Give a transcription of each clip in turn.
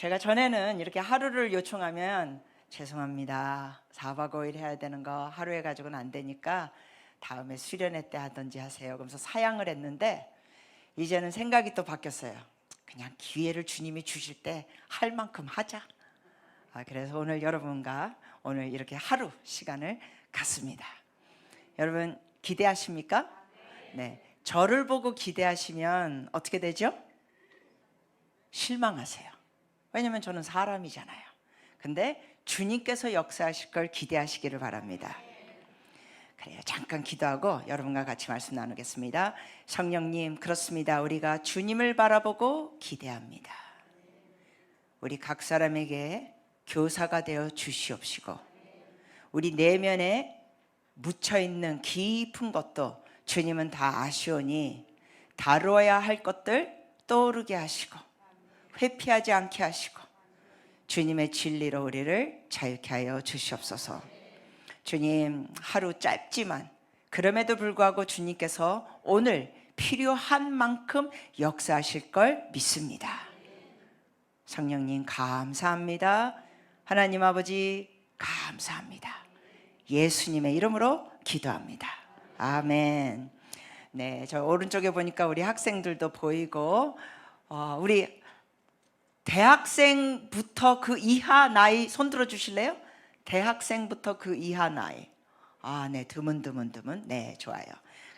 제가 전에는 이렇게 하루를 요청하면 죄송합니다, 4박 5일 해야 되는 거 하루에 가지고는 안 되니까 다음에 수련회 때 하든지 하세요. 그러면서 사양을 했는데 이제는 생각이 또 바뀌었어요. 그냥 기회를 주님이 주실 때 할 만큼 하자. 그래서 오늘 여러분과 오늘 이렇게 하루 시간을 갖습니다. 여러분 기대하십니까? 네, 저를 보고 기대하시면 어떻게 되죠? 실망하세요. 왜냐면 저는 사람이잖아요. 근데 주님께서 역사하실 걸 기대하시기를 바랍니다. 그래요. 잠깐 기도하고 여러분과 같이 말씀 나누겠습니다. 성령님, 그렇습니다. 우리가 주님을 바라보고 기대합니다. 우리 각 사람에게 교사가 되어 주시옵시고, 우리 내면에 묻혀있는 깊은 것도 주님은 다 아시오니 다루어야 할 것들 떠오르게 하시고 회피하지 않게 하시고 주님의 진리로 우리를 자유케 하여 주시옵소서. 주님, 하루 짧지만 그럼에도 불구하고 주님께서 오늘 필요한 만큼 역사하실 걸 믿습니다. 성령님 감사합니다. 하나님 아버지 감사합니다. 예수님의 이름으로 기도합니다. 아멘. 네, 저 오른쪽에 보니까 우리 학생들도 보이고, 우리 대학생부터 그 이하 나이 손 들어 주실래요? 대학생부터 그 이하 나이. 네, 드문. 네, 좋아요.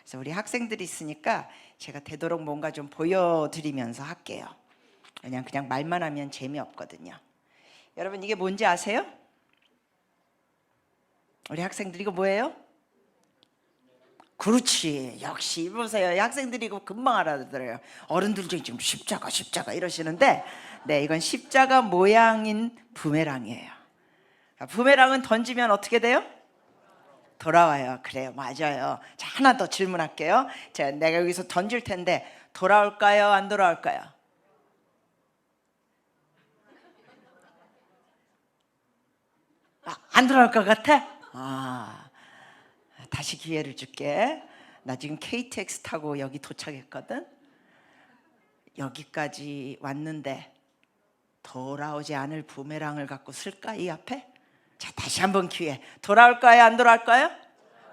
그래서 우리 학생들이 있으니까 제가 되도록 뭔가 좀 보여드리면서 할게요. 그냥 말만 하면 재미없거든요. 여러분 이게 뭔지 아세요? 우리 학생들 이거 뭐예요? 그렇지, 역시 보세요. 학생들이 이거 금방 알아들어요. 어른들 중에 지금 십자가 이러시는데, 네, 이건 십자가 모양인 부메랑이에요. 부메랑은 던지면 어떻게 돼요? 돌아와요. 그래요, 맞아요. 자, 하나 더 질문할게요. 내가 여기서 던질 텐데 돌아올까요, 안 돌아올까요? 안 돌아올 것 같아? 다시 기회를 줄게. 나 지금 KTX 타고 여기 도착했거든. 여기까지 왔는데 돌아오지 않을 부메랑을 갖고 쓸까, 이 앞에? 자, 다시 한번 기회. 돌아올까요, 안 돌아올까요?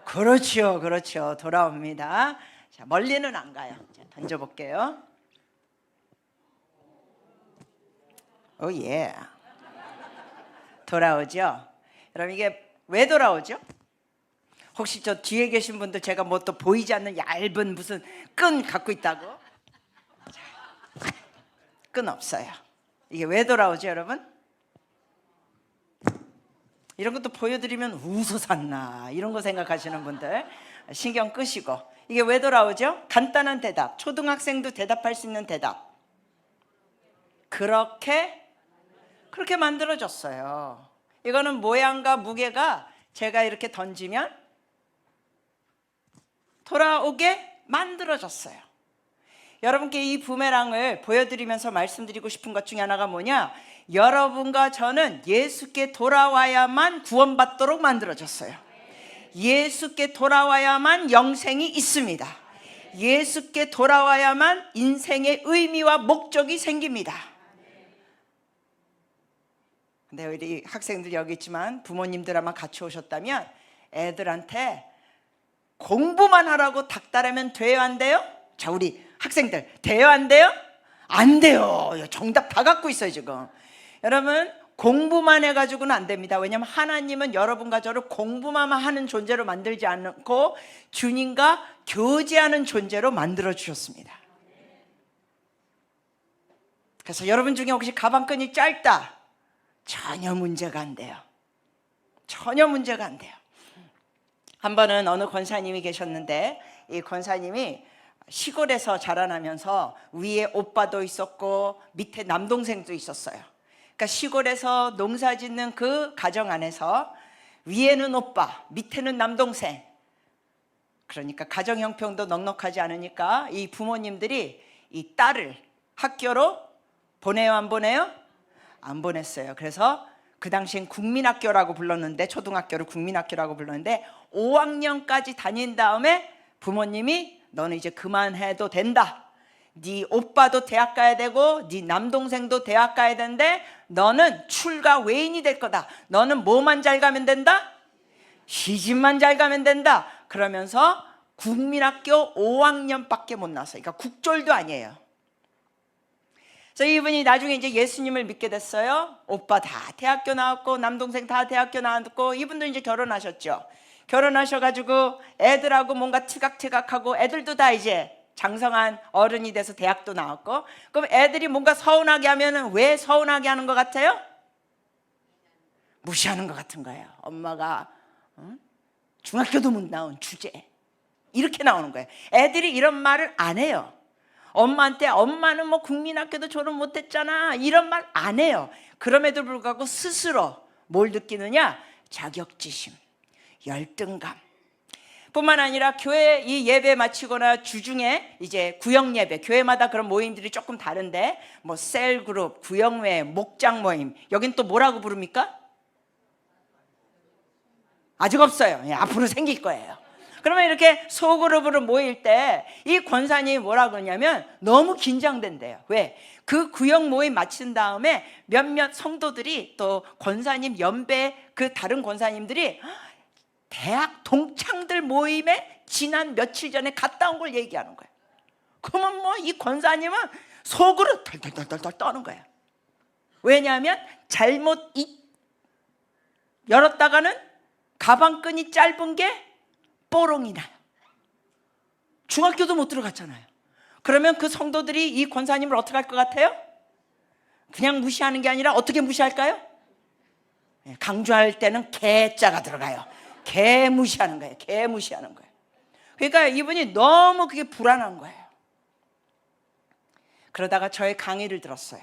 그렇죠. 돌아옵니다. 자, 멀리는 안 가요. 자, 던져볼게요. 오, 예. 돌아오죠? 여러분 이게 왜 돌아오죠? 혹시 저 뒤에 계신 분들 제가 뭐 또 보이지 않는 얇은 무슨 끈 갖고 있다고? 자, 끈 없어요. 이게 왜 돌아오죠, 여러분? 이런 것도 보여드리면 웃어 샀나 이런 거 생각하시는 분들 신경 끄시고, 이게 왜 돌아오죠? 간단한 대답, 초등학생도 대답할 수 있는 대답. 그렇게 만들어졌어요. 이거는 모양과 무게가 제가 이렇게 던지면 돌아오게 만들어졌어요. 여러분께 이 부메랑을 보여드리면서 말씀드리고 싶은 것 중에 하나가 뭐냐? 여러분과 저는 예수께 돌아와야만 구원받도록 만들어졌어요. 예수께 돌아와야만 영생이 있습니다. 예수께 돌아와야만 인생의 의미와 목적이 생깁니다. 근데 우리 학생들 여기 있지만 부모님들 아마 같이 오셨다면 애들한테 공부만 하라고 닥달하면 돼요, 안 돼요? 자, 우리 학생들 돼요, 안 돼요? 안 돼요. 정답 다 갖고 있어요 지금. 여러분 공부만 해가지고는 안 됩니다. 왜냐하면 하나님은 여러분과 저를 공부만 하는 존재로 만들지 않고 주님과 교제하는 존재로 만들어 주셨습니다. 그래서 여러분 중에 혹시 가방끈이 짧다, 전혀 문제가 안 돼요. 전혀 문제가 안 돼요. 한 번은 어느 권사님이 계셨는데, 이 권사님이 시골에서 자라나면서 위에 오빠도 있었고 밑에 남동생도 있었어요. 그러니까 시골에서 농사 짓는 그 가정 안에서 위에는 오빠, 밑에는 남동생. 그러니까 가정 형편도 넉넉하지 않으니까 이 부모님들이 이 딸을 학교로 보내요, 안 보내요? 안 보냈어요. 그래서 그 당시엔 국민학교라고 불렀는데, 초등학교를 국민학교라고 불렀는데 5학년까지 다닌 다음에 부모님이 너는 이제 그만해도 된다. 네 오빠도 대학 가야 되고 네 남동생도 대학 가야 되는데 너는 출가 외인이 될 거다. 너는 뭐만 잘 가면 된다? 시집만 잘 가면 된다. 그러면서 국민학교 5학년밖에 못 나왔어요. 그러니까 국졸도 아니에요. 그래서 이분이 나중에 이제 예수님을 믿게 됐어요. 오빠 다 대학교 나왔고 남동생 다 대학교 나왔고 이분도 이제 결혼하셨죠. 결혼하셔가지고 애들하고 뭔가 티각티각하고 애들도 다 이제 장성한 어른이 돼서 대학도 나왔고, 그럼 애들이 뭔가 서운하게 하면은 왜 서운하게 하는 것 같아요? 무시하는 것 같은 거예요. 엄마가 중학교도 못 나온 주제 이렇게 나오는 거예요. 애들이 이런 말을 안 해요. 엄마한테 엄마는 뭐 국민학교도 졸업 못했잖아 이런 말 안 해요. 그럼에도 불구하고 스스로 뭘 느끼느냐? 자격지심, 열등감. 뿐만 아니라 교회 이 예배 마치거나 주중에 이제 구역 예배, 교회마다 그런 모임들이 조금 다른데 뭐 셀그룹, 구역회, 목장 모임, 여긴 또 뭐라고 부릅니까? 아직 없어요. 예, 앞으로 생길 거예요. 그러면 이렇게 소그룹으로 모일 때 이 권사님이 뭐라 그러냐면 너무 긴장된대요. 왜? 그 구역 모임 마친 다음에 몇몇 성도들이 또 권사님 연배 그 다른 권사님들이 대학 동창들 모임에 지난 며칠 전에 갔다 온 걸 얘기하는 거예요. 그러면 뭐 이 권사님은 속으로 덜덜덜덜 떠는 거예요. 왜냐하면 잘못 열었다가는 가방끈이 짧은 게 뽀롱이 나요. 중학교도 못 들어갔잖아요. 그러면 그 성도들이 이 권사님을 어떻게 할 것 같아요? 그냥 무시하는 게 아니라 어떻게 무시할까요? 강조할 때는 개자가 들어가요. 개 무시하는 거예요. 개 무시하는 거예요. 그러니까 이분이 너무 그게 불안한 거예요. 그러다가 저의 강의를 들었어요.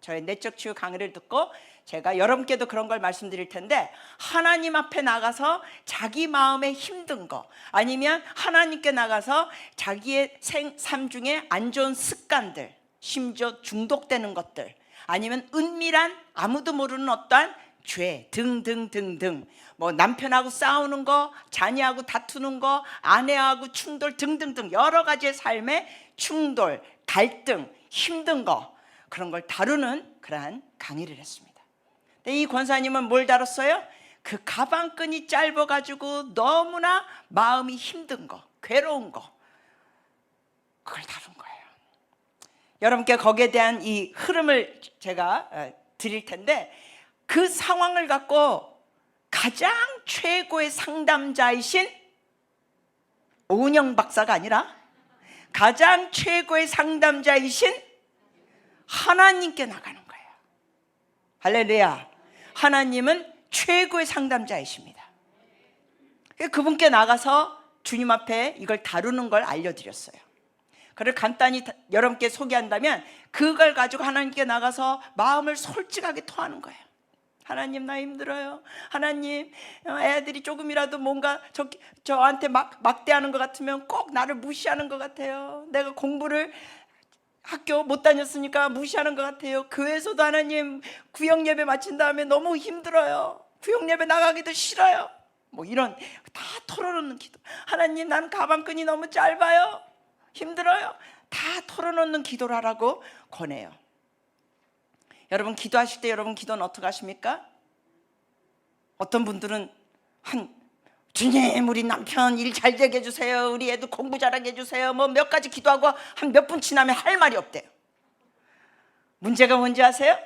저의 내적 치유 강의를 듣고 제가 여러분께도 그런 걸 말씀드릴 텐데, 하나님 앞에 나가서 자기 마음에 힘든 거, 아니면 하나님께 나가서 자기의 삶 중에 안 좋은 습관들, 심지어 중독되는 것들, 아니면 은밀한 아무도 모르는 어떠한 죄 등등등등, 뭐 남편하고 싸우는 거, 자녀하고 다투는 거, 아내하고 충돌 등등등 여러 가지의 삶의 충돌, 갈등, 힘든 거, 그런 걸 다루는 그러한 강의를 했습니다. 근데 이 권사님은 뭘 다뤘어요? 그 가방끈이 짧아가지고 너무나 마음이 힘든 거, 괴로운 거, 그걸 다룬 거예요. 여러분께 거기에 대한 이 흐름을 제가 드릴 텐데, 그 상황을 갖고 가장 최고의 상담자이신 오은영 박사가 아니라 가장 최고의 상담자이신 하나님께 나가는 거예요. 할렐루야. 하나님은 최고의 상담자이십니다. 그분께 나가서 주님 앞에 이걸 다루는 걸 알려드렸어요. 그걸 간단히 여러분께 소개한다면, 그걸 가지고 하나님께 나가서 마음을 솔직하게 토하는 거예요. 하나님, 나 힘들어요. 하나님, 애들이 조금이라도 뭔가 저한테 막대하는 것 같으면 꼭 나를 무시하는 것 같아요. 내가 공부를 학교 못 다녔으니까 무시하는 것 같아요. 교회에서도 하나님 구역 예배 마친 다음에 너무 힘들어요. 구역 예배 나가기도 싫어요. 뭐 이런 다 털어놓는 기도. 하나님, 나는 가방끈이 너무 짧아요. 힘들어요. 다 털어놓는 기도를 하라고 권해요. 여러분 기도하실 때 여러분 기도는 어떻게 하십니까? 어떤 분들은 주님, 우리 남편 일 잘 되게 해주세요. 우리 애도 공부 잘하게 해주세요. 뭐 몇 가지 기도하고 한 몇 분 지나면 할 말이 없대요. 문제가 뭔지 아세요?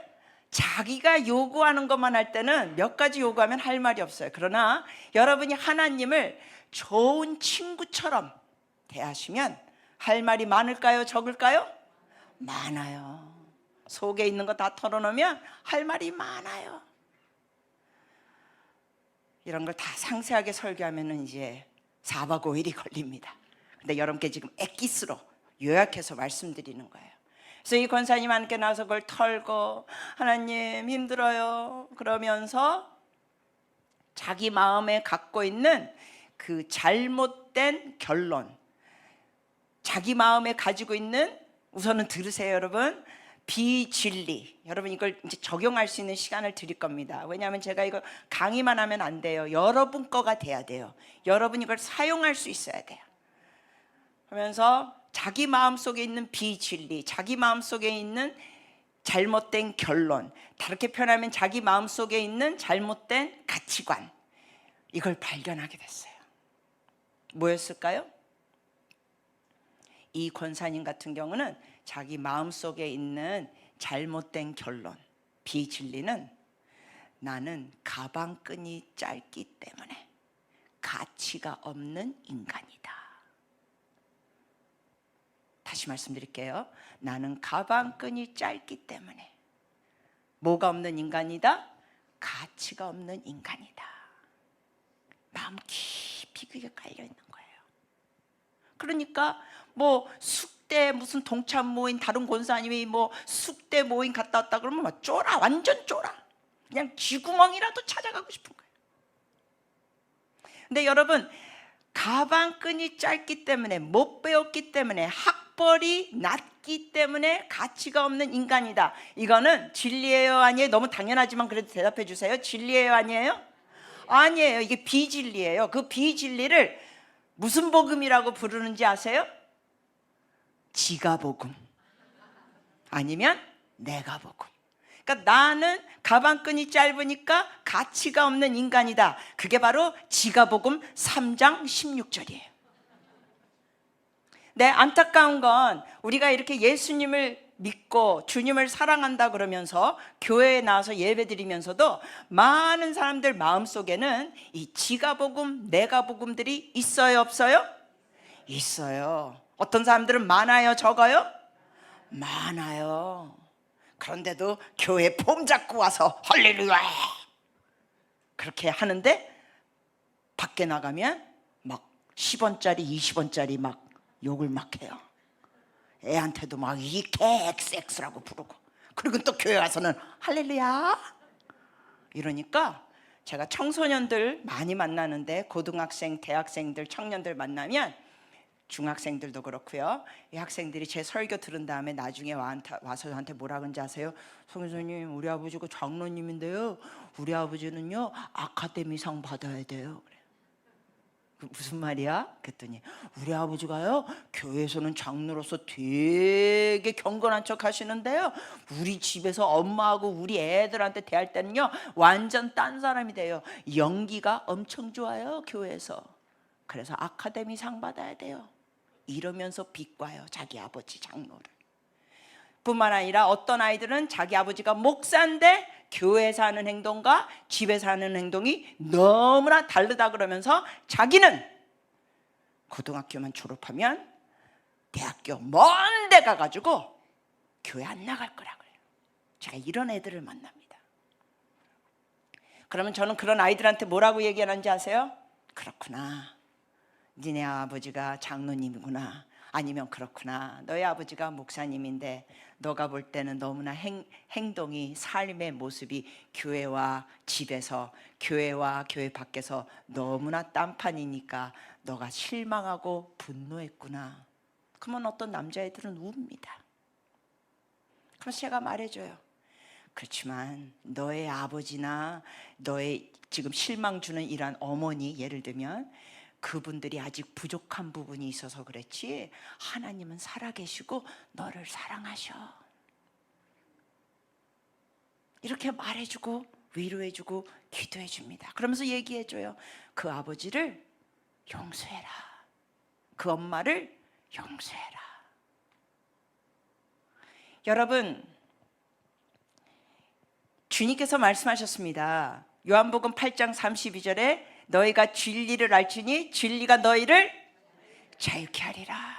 자기가 요구하는 것만 할 때는 몇 가지 요구하면 할 말이 없어요. 그러나 여러분이 하나님을 좋은 친구처럼 대하시면 할 말이 많을까요? 적을까요? 많아요. 속에 있는 거 다 털어놓으면 할 말이 많아요. 이런 걸 다 상세하게 설교하면 이제 4박 5일이 걸립니다. 근데 여러분께 지금 엑기스로 요약해서 말씀드리는 거예요. 그래서 이 권사님 함께 나와서 그걸 털고, 하나님 힘들어요 그러면서 자기 마음에 갖고 있는 그 잘못된 결론, 자기 마음에 가지고 있는, 우선은 들으세요 여러분, 비진리. 여러분 이걸 이제 적용할 수 있는 시간을 드릴 겁니다. 왜냐하면 제가 이거 강의만 하면 안 돼요. 여러분 거가 돼야 돼요. 여러분 이걸 사용할 수 있어야 돼요. 그러면서 자기 마음속에 있는 비진리, 자기 마음속에 있는 잘못된 결론, 다르게 표현하면 자기 마음속에 있는 잘못된 가치관, 이걸 발견하게 됐어요. 뭐였을까요? 이 권사님 같은 경우는 자기 마음속에 있는 잘못된 결론, 비진리는 나는 가방끈이 짧기 때문에 가치가 없는 인간이다. 다시 말씀드릴게요. 나는 가방끈이 짧기 때문에 뭐가 없는 인간이다? 가치가 없는 인간이다. 마음 깊이 그게 깔려 있는 거예요. 그러니까 뭐 숙대 무슨 동참 모임, 다른 권사님이 뭐 숙대 모임 갔다 왔다 그러면 막 쫄아, 완전 쫄아. 그냥 쥐구멍이라도 찾아가고 싶은 거예요. 근데 여러분, 가방끈이 짧기 때문에, 못 배웠기 때문에, 학벌이 낮기 때문에 가치가 없는 인간이다. 이거는 진리예요, 아니에요? 너무 당연하지만 그래도 대답해 주세요. 진리예요, 아니에요? 아니에요. 이게 비진리예요. 그 비진리를 무슨 복음이라고 부르는지 아세요? 지가 복음, 아니면 내가 복음. 그러니까 나는 가방끈이 짧으니까 가치가 없는 인간이다. 그게 바로 지가복음 3장 16절이에요. 네, 안타까운 건 우리가 이렇게 예수님을 믿고 주님을 사랑한다 그러면서 교회에 나와서 예배드리면서도 많은 사람들 마음속에는 이 지가복음, 내가복음들이 있어요, 없어요? 있어요. 어떤 사람들은 많아요, 적어요? 많아요. 그런데도 교회 폼 잡고 와서 할렐루야 그렇게 하는데 밖에 나가면 막 10원짜리 20원짜리 막 욕을 막 해요. 애한테도 막 이게 XX라고 부르고, 그리고 또 교회 와서는 할렐루야 이러니까 제가 청소년들 많이 만나는데, 고등학생, 대학생들, 청년들 만나면, 중학생들도 그렇고요, 이 학생들이 제 설교 들은 다음에 나중에 와서 저한테 뭐라 그런지 아세요? 성교사님, 우리 아버지가 장로님인데요, 우리 아버지는요 아카데미상 받아야 돼요. 그래요. 무슨 말이야? 그랬더니 우리 아버지가요 교회에서는 장로로서 되게 경건한 척 하시는데요, 우리 집에서 엄마하고 우리 애들한테 대할 때는요 완전 딴 사람이 돼요. 연기가 엄청 좋아요 교회에서. 그래서 아카데미상 받아야 돼요. 이러면서 비꼬아요 자기 아버지 장로를. 뿐만 아니라 어떤 아이들은 자기 아버지가 목사인데 교회에서 하는 행동과 집에서 하는 행동이 너무나 다르다 그러면서 자기는 고등학교만 졸업하면 대학교 먼 데 가가지고 교회 안 나갈 거라 그래요. 제가 이런 애들을 만납니다. 그러면 저는 그런 아이들한테 뭐라고 얘기하는지 아세요? 그렇구나, 니네 아버지가 장로님이구나, 아니면 그렇구나, 너희 아버지가 목사님인데 너가 볼 때는 너무나 행동이, 삶의 모습이 교회와 집에서, 교회와 교회 밖에서 너무나 딴판이니까 너가 실망하고 분노했구나. 그러면 어떤 남자애들은 웁니다. 그래서 제가 말해줘요. 그렇지만 너의 아버지나 너의 지금 실망 주는 이런 어머니, 예를 들면 그분들이 아직 부족한 부분이 있어서 그렇지 하나님은 살아계시고 너를 사랑하셔. 이렇게 말해주고 위로해주고 기도해줍니다. 그러면서 얘기해줘요. 그 아버지를 용서해라, 그 엄마를 용서해라. 여러분, 주님께서 말씀하셨습니다. 요한복음 8장 32절에 너희가 진리를 알지니 진리가 너희를 자유케 하리라.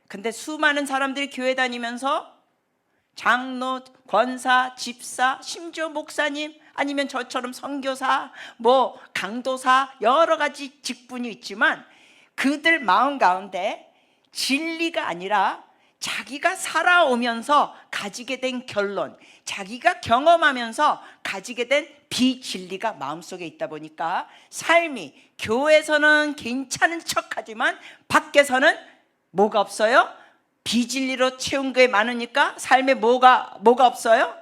근데 수많은 사람들이 교회 다니면서 장로, 권사, 집사, 심지어 목사님, 아니면 저처럼 선교사, 뭐 강도사, 여러 가지 직분이 있지만 그들 마음 가운데 진리가 아니라 자기가 살아오면서 가지게 된 결론, 자기가 경험하면서 가지게 된 비진리가 마음속에 있다 보니까 삶이 교회에서는 괜찮은 척하지만 밖에서는 뭐가 없어요? 비진리로 채운 게 많으니까 삶에 뭐가 없어요?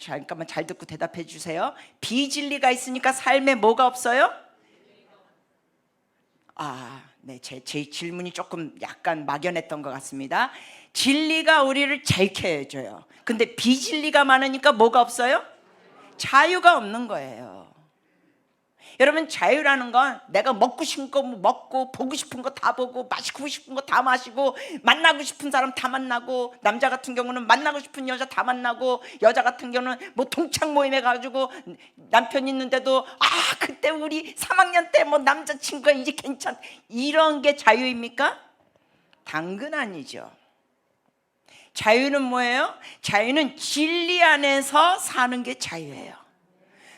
잠깐만 잘 듣고 대답해 주세요. 비진리가 있으니까 삶에 뭐가 없어요? 네, 제 질문이 조금 약간 막연했던 것 같습니다. 진리가 우리를 자유케 해줘요. 근데 비진리가 많으니까 뭐가 없어요? 자유가 없는 거예요. 여러분, 자유라는 건 내가 먹고 싶은 거 먹고, 보고 싶은 거 다 보고, 마시고 싶은 거 다 마시고, 만나고 싶은 사람 다 만나고, 남자 같은 경우는 만나고 싶은 여자 다 만나고, 여자 같은 경우는 뭐 동창 모임에 가지고 남편 있는데도 그때 우리 3학년 때 뭐 남자친구가 이제 괜찮, 이런 게 자유입니까? 당근 아니죠. 자유는 뭐예요? 자유는 진리 안에서 사는 게 자유예요.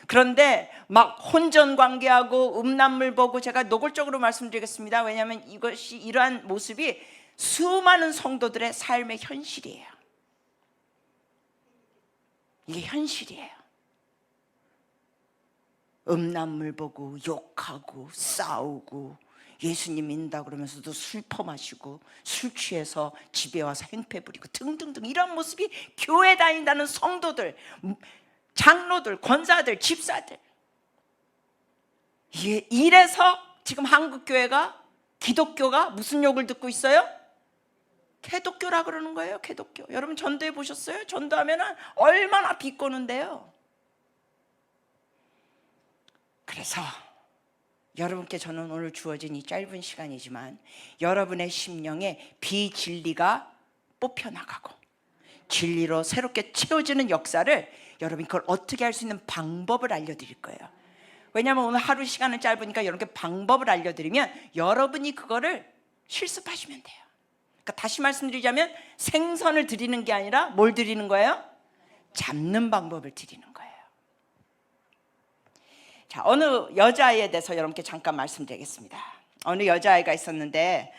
그런데 막 혼전 관계하고 음란물 보고, 제가 노골적으로 말씀드리겠습니다. 왜냐하면 이러한 모습이 수많은 성도들의 삶의 현실이에요. 이게 현실이에요. 음란물 보고 욕하고 싸우고, 예수님 믿는다 그러면서도 술 퍼마시고 술 취해서 집에 와서 행패 부리고 등등등, 이런 모습이 교회 다닌다는 성도들, 장로들, 권사들, 집사들, 이래서 지금 한국교회가, 기독교가 무슨 욕을 듣고 있어요? 개독교라 그러는 거예요. 개독교. 여러분 전도해 보셨어요? 전도하면 얼마나 비꼬는데요. 그래서 여러분께 저는 오늘 주어진 이 짧은 시간이지만 여러분의 심령에 비진리가 뽑혀나가고 진리로 새롭게 채워지는 역사를, 여러분이 그걸 어떻게 할 수 있는 방법을 알려드릴 거예요. 왜냐하면 오늘 하루 시간은 짧으니까 여러분께 방법을 알려드리면 여러분이 그거를 실습하시면 돼요. 그러니까 다시 말씀드리자면 생선을 드리는 게 아니라 뭘 드리는 거예요? 잡는 방법을 드리는 거예요. 자, 어느 여자아이에 대해서 여러분께 잠깐 말씀드리겠습니다. 어느 여자아이가 있었는데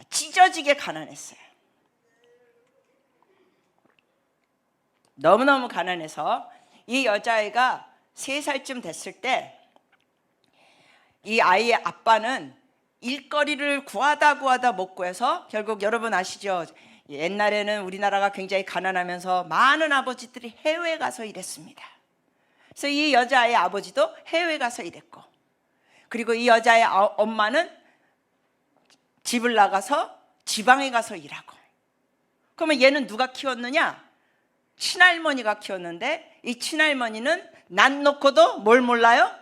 찢어지게 가난했어요. 너무너무 가난해서 이 여자아이가 3살쯤 됐을 때 이 아이의 아빠는 일거리를 구하다 못 구해서, 결국 여러분 아시죠? 옛날에는 우리나라가 굉장히 가난하면서 많은 아버지들이 해외에 가서 일했습니다. 그래서 이 여자아이의 아버지도 해외에 가서 일했고, 그리고 이 여자의 엄마는 집을 나가서 지방에 가서 일하고. 그러면 얘는 누가 키웠느냐? 친할머니가 키웠는데, 이 친할머니는 난 놓고도 뭘 몰라요?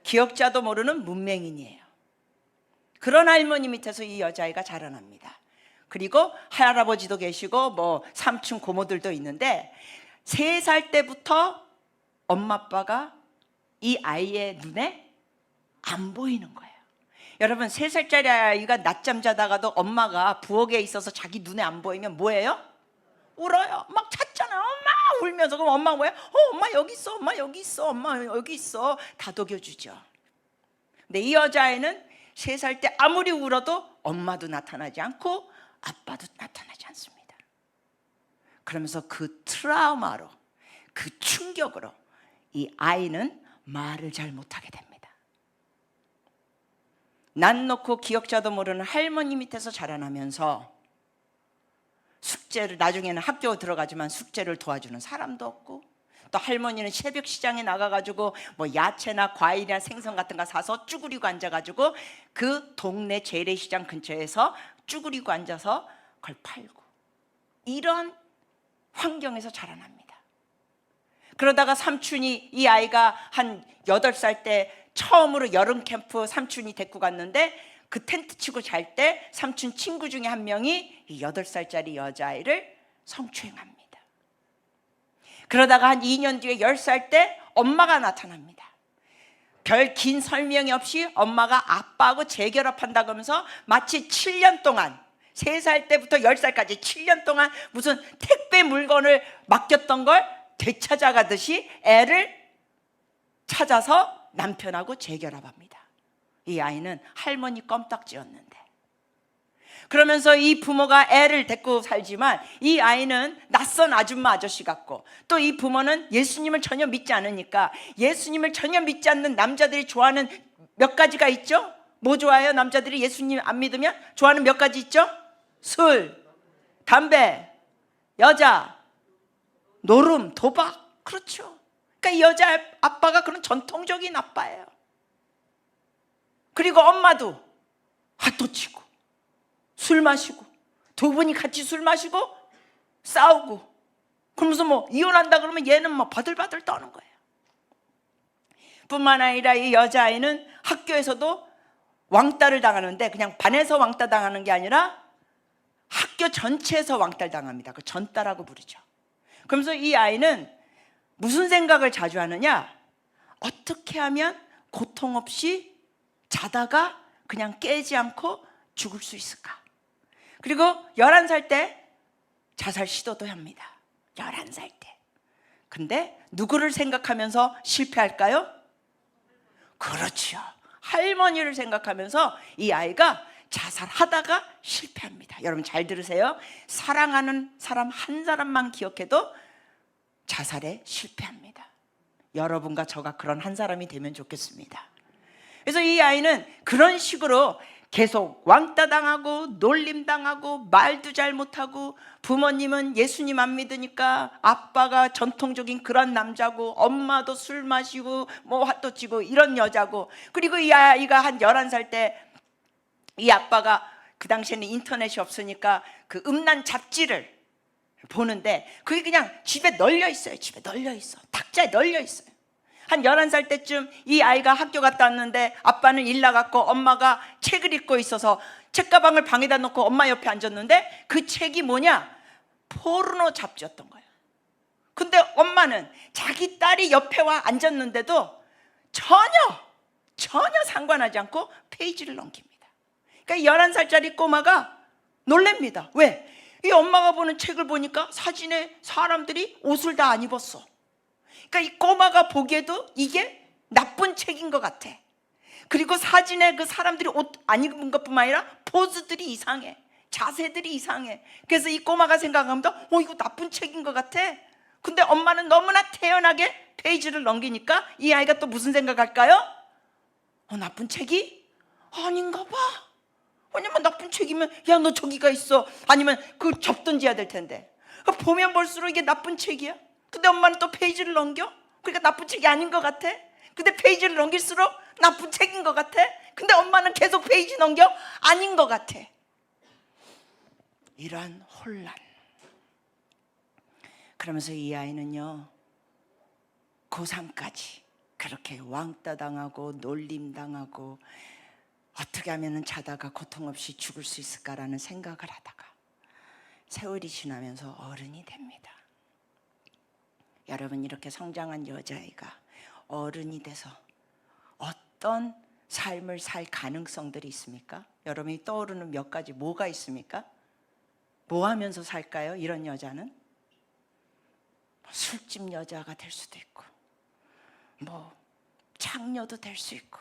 기억자도 모르는 문맹인이에요. 그런 할머니 밑에서 이 여자아이가 자라납니다. 그리고 할아버지도 계시고 뭐 삼촌 고모들도 있는데, 3살 때부터 엄마 아빠가 이 아이의 눈에 안 보이는 거예요. 여러분, 3살짜리 아이가 낮잠 자다가도 엄마가 부엌에 있어서 자기 눈에 안 보이면 뭐예요? 울어요. 막 찾잖아요. 엄마 울면서. 그럼 엄마가 뭐예요? 엄마 여기 있어, 엄마 여기 있어, 엄마 여기 있어, 다독여주죠. 근데 이 여자아이는 3살 때 아무리 울어도 엄마도 나타나지 않고 아빠도 나타나지 않습니다. 그러면서 그 트라우마로, 그 충격으로 이 아이는 말을 잘 못하게 됩니다. 난 놓고 기억자도 모르는 할머니 밑에서 자라나면서 숙제를, 나중에는 학교 들어가지만 숙제를 도와주는 사람도 없고, 또 할머니는 새벽 시장에 나가가지고 뭐 야채나 과일이나 생선 같은 거 사서 쭈그리고 앉아가지고 그 동네 재래시장 근처에서 쭈그리고 앉아서 그걸 팔고, 이런 환경에서 자라납니다. 그러다가 삼촌이, 이 아이가 한 8살 때 처음으로 여름 캠프 삼촌이 데리고 갔는데, 그 텐트 치고 잘 때 삼촌 친구 중에 한 명이 이 8살짜리 여자아이를 성추행합니다. 그러다가 한 2년 뒤에 10살 때 엄마가 나타납니다. 별 긴 설명이 없이 엄마가 아빠하고 재결합한다고 하면서 마치 7년 동안, 3살 때부터 10살까지 7년 동안 무슨 택배 물건을 맡겼던 걸 되찾아가듯이 애를 찾아서 남편하고 재결합합니다. 이 아이는 할머니 껌딱지였는데, 그러면서 이 부모가 애를 데리고 살지만 이 아이는 낯선 아줌마 아저씨 같고, 또 이 부모는 예수님을 전혀 믿지 않으니까, 예수님을 전혀 믿지 않는 남자들이 좋아하는 몇 가지가 있죠? 뭐 좋아해요? 남자들이 예수님 안 믿으면 좋아하는 몇 가지 있죠? 술, 담배, 여자, 노름, 도박. 그렇죠. 그러니까 이 여자 아빠가 그런 전통적인 아빠예요. 그리고 엄마도 핫도 치고 술 마시고 두 분이 같이 술 마시고 싸우고 그러면서 뭐 이혼한다 그러면 얘는 막 바들바들 떠는 거예요. 뿐만 아니라 이 여자아이는 학교에서도 왕따를 당하는데 그냥 반에서 왕따 당하는 게 아니라 학교 전체에서 왕따를 당합니다. 그 전따라고 부르죠. 그러면서 이 아이는 무슨 생각을 자주 하느냐, 어떻게 하면 고통 없이 자다가 그냥 깨지 않고 죽을 수 있을까. 그리고 11살 때 자살 시도도 합니다. 11살 때. 근데 누구를 생각하면서 실패할까요? 그렇죠. 할머니를 생각하면서 이 아이가 자살하다가 실패합니다. 여러분 잘 들으세요. 사랑하는 사람 한 사람만 기억해도 자살에 실패합니다. 여러분과 저가 그런 한 사람이 되면 좋겠습니다. 그래서 이 아이는 그런 식으로 계속 왕따 당하고 놀림 당하고 말도 잘 못하고, 부모님은 예수님 안 믿으니까 아빠가 전통적인 그런 남자고 엄마도 술 마시고 뭐 핫도 치고 이런 여자고, 그리고 이 아이가 한 11살 때 이 아빠가 그 당시에는 인터넷이 없으니까 그 음란 잡지를 보는데 그게 그냥 집에 널려 있어요. 집에 널려 있어. 탁자에 널려 있어요. 한 11살 때쯤 이 아이가 학교 갔다 왔는데 아빠는 일 나갔고 엄마가 책을 읽고 있어서 책가방을 방에다 놓고 엄마 옆에 앉았는데 그 책이 뭐냐? 포르노 잡지였던 거예요. 근데 엄마는 자기 딸이 옆에 와 앉았는데도 전혀 상관하지 않고 페이지를 넘깁니다. 그러니까 11살짜리 꼬마가 놀랍니다. 왜? 이 엄마가 보는 책을 보니까 사진에 사람들이 옷을 다 안 입었어. 그러니까 이 꼬마가 보기에도 이게 나쁜 책인 것 같아. 그리고 사진에 그 사람들이 옷 안 입은 것뿐만 아니라 포즈들이 이상해. 자세들이 이상해. 그래서 이 꼬마가 생각합니다. 이거 나쁜 책인 것 같아. 근데 엄마는 너무나 태연하게 페이지를 넘기니까 이 아이가 또 무슨 생각할까요? 나쁜 책이 아닌가 봐. 왜냐면 나쁜 책이면 야 너 저기가 있어, 아니면 그 접든지 해야 될 텐데, 보면 볼수록 이게 나쁜 책이야. 근데 엄마는 또 페이지를 넘겨. 그러니까 나쁜 책이 아닌 것 같아. 근데 페이지를 넘길수록 나쁜 책인 것 같아. 근데 엄마는 계속 페이지 넘겨. 아닌 것 같아. 이러한 혼란. 그러면서 이 아이는요 고3까지 그렇게 왕따 당하고 놀림 당하고 어떻게 하면 자다가 고통 없이 죽을 수 있을까라는 생각을 하다가 세월이 지나면서 어른이 됩니다. 여러분, 이렇게 성장한 여자아이가 어른이 돼서 어떤 삶을 살 가능성들이 있습니까? 여러분이 떠오르는 몇 가지 뭐가 있습니까? 뭐 하면서 살까요? 이런 여자는 술집 여자가 될 수도 있고 뭐 창녀도 될 수 있고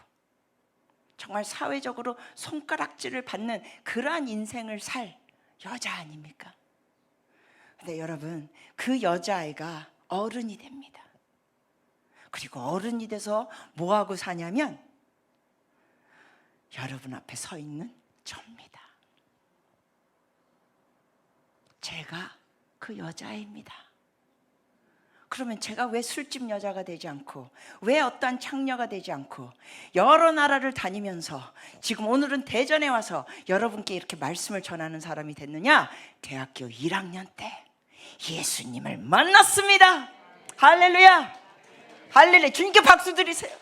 정말 사회적으로 손가락질을 받는 그러한 인생을 살 여자 아닙니까? 근데 여러분, 그 여자아이가 어른이 됩니다. 그리고 어른이 돼서 뭐하고 사냐면 여러분 앞에 서 있는 접니다. 제가 그 여자입니다. 그러면 제가 왜 술집 여자가 되지 않고, 왜 어떠한 창녀가 되지 않고 여러 나라를 다니면서 지금 오늘은 대전에 와서 여러분께 이렇게 말씀을 전하는 사람이 됐느냐? 대학교 1학년 때 예수님을 만났습니다. 할렐루야, 할렐루야. 주님께 박수 드리세요.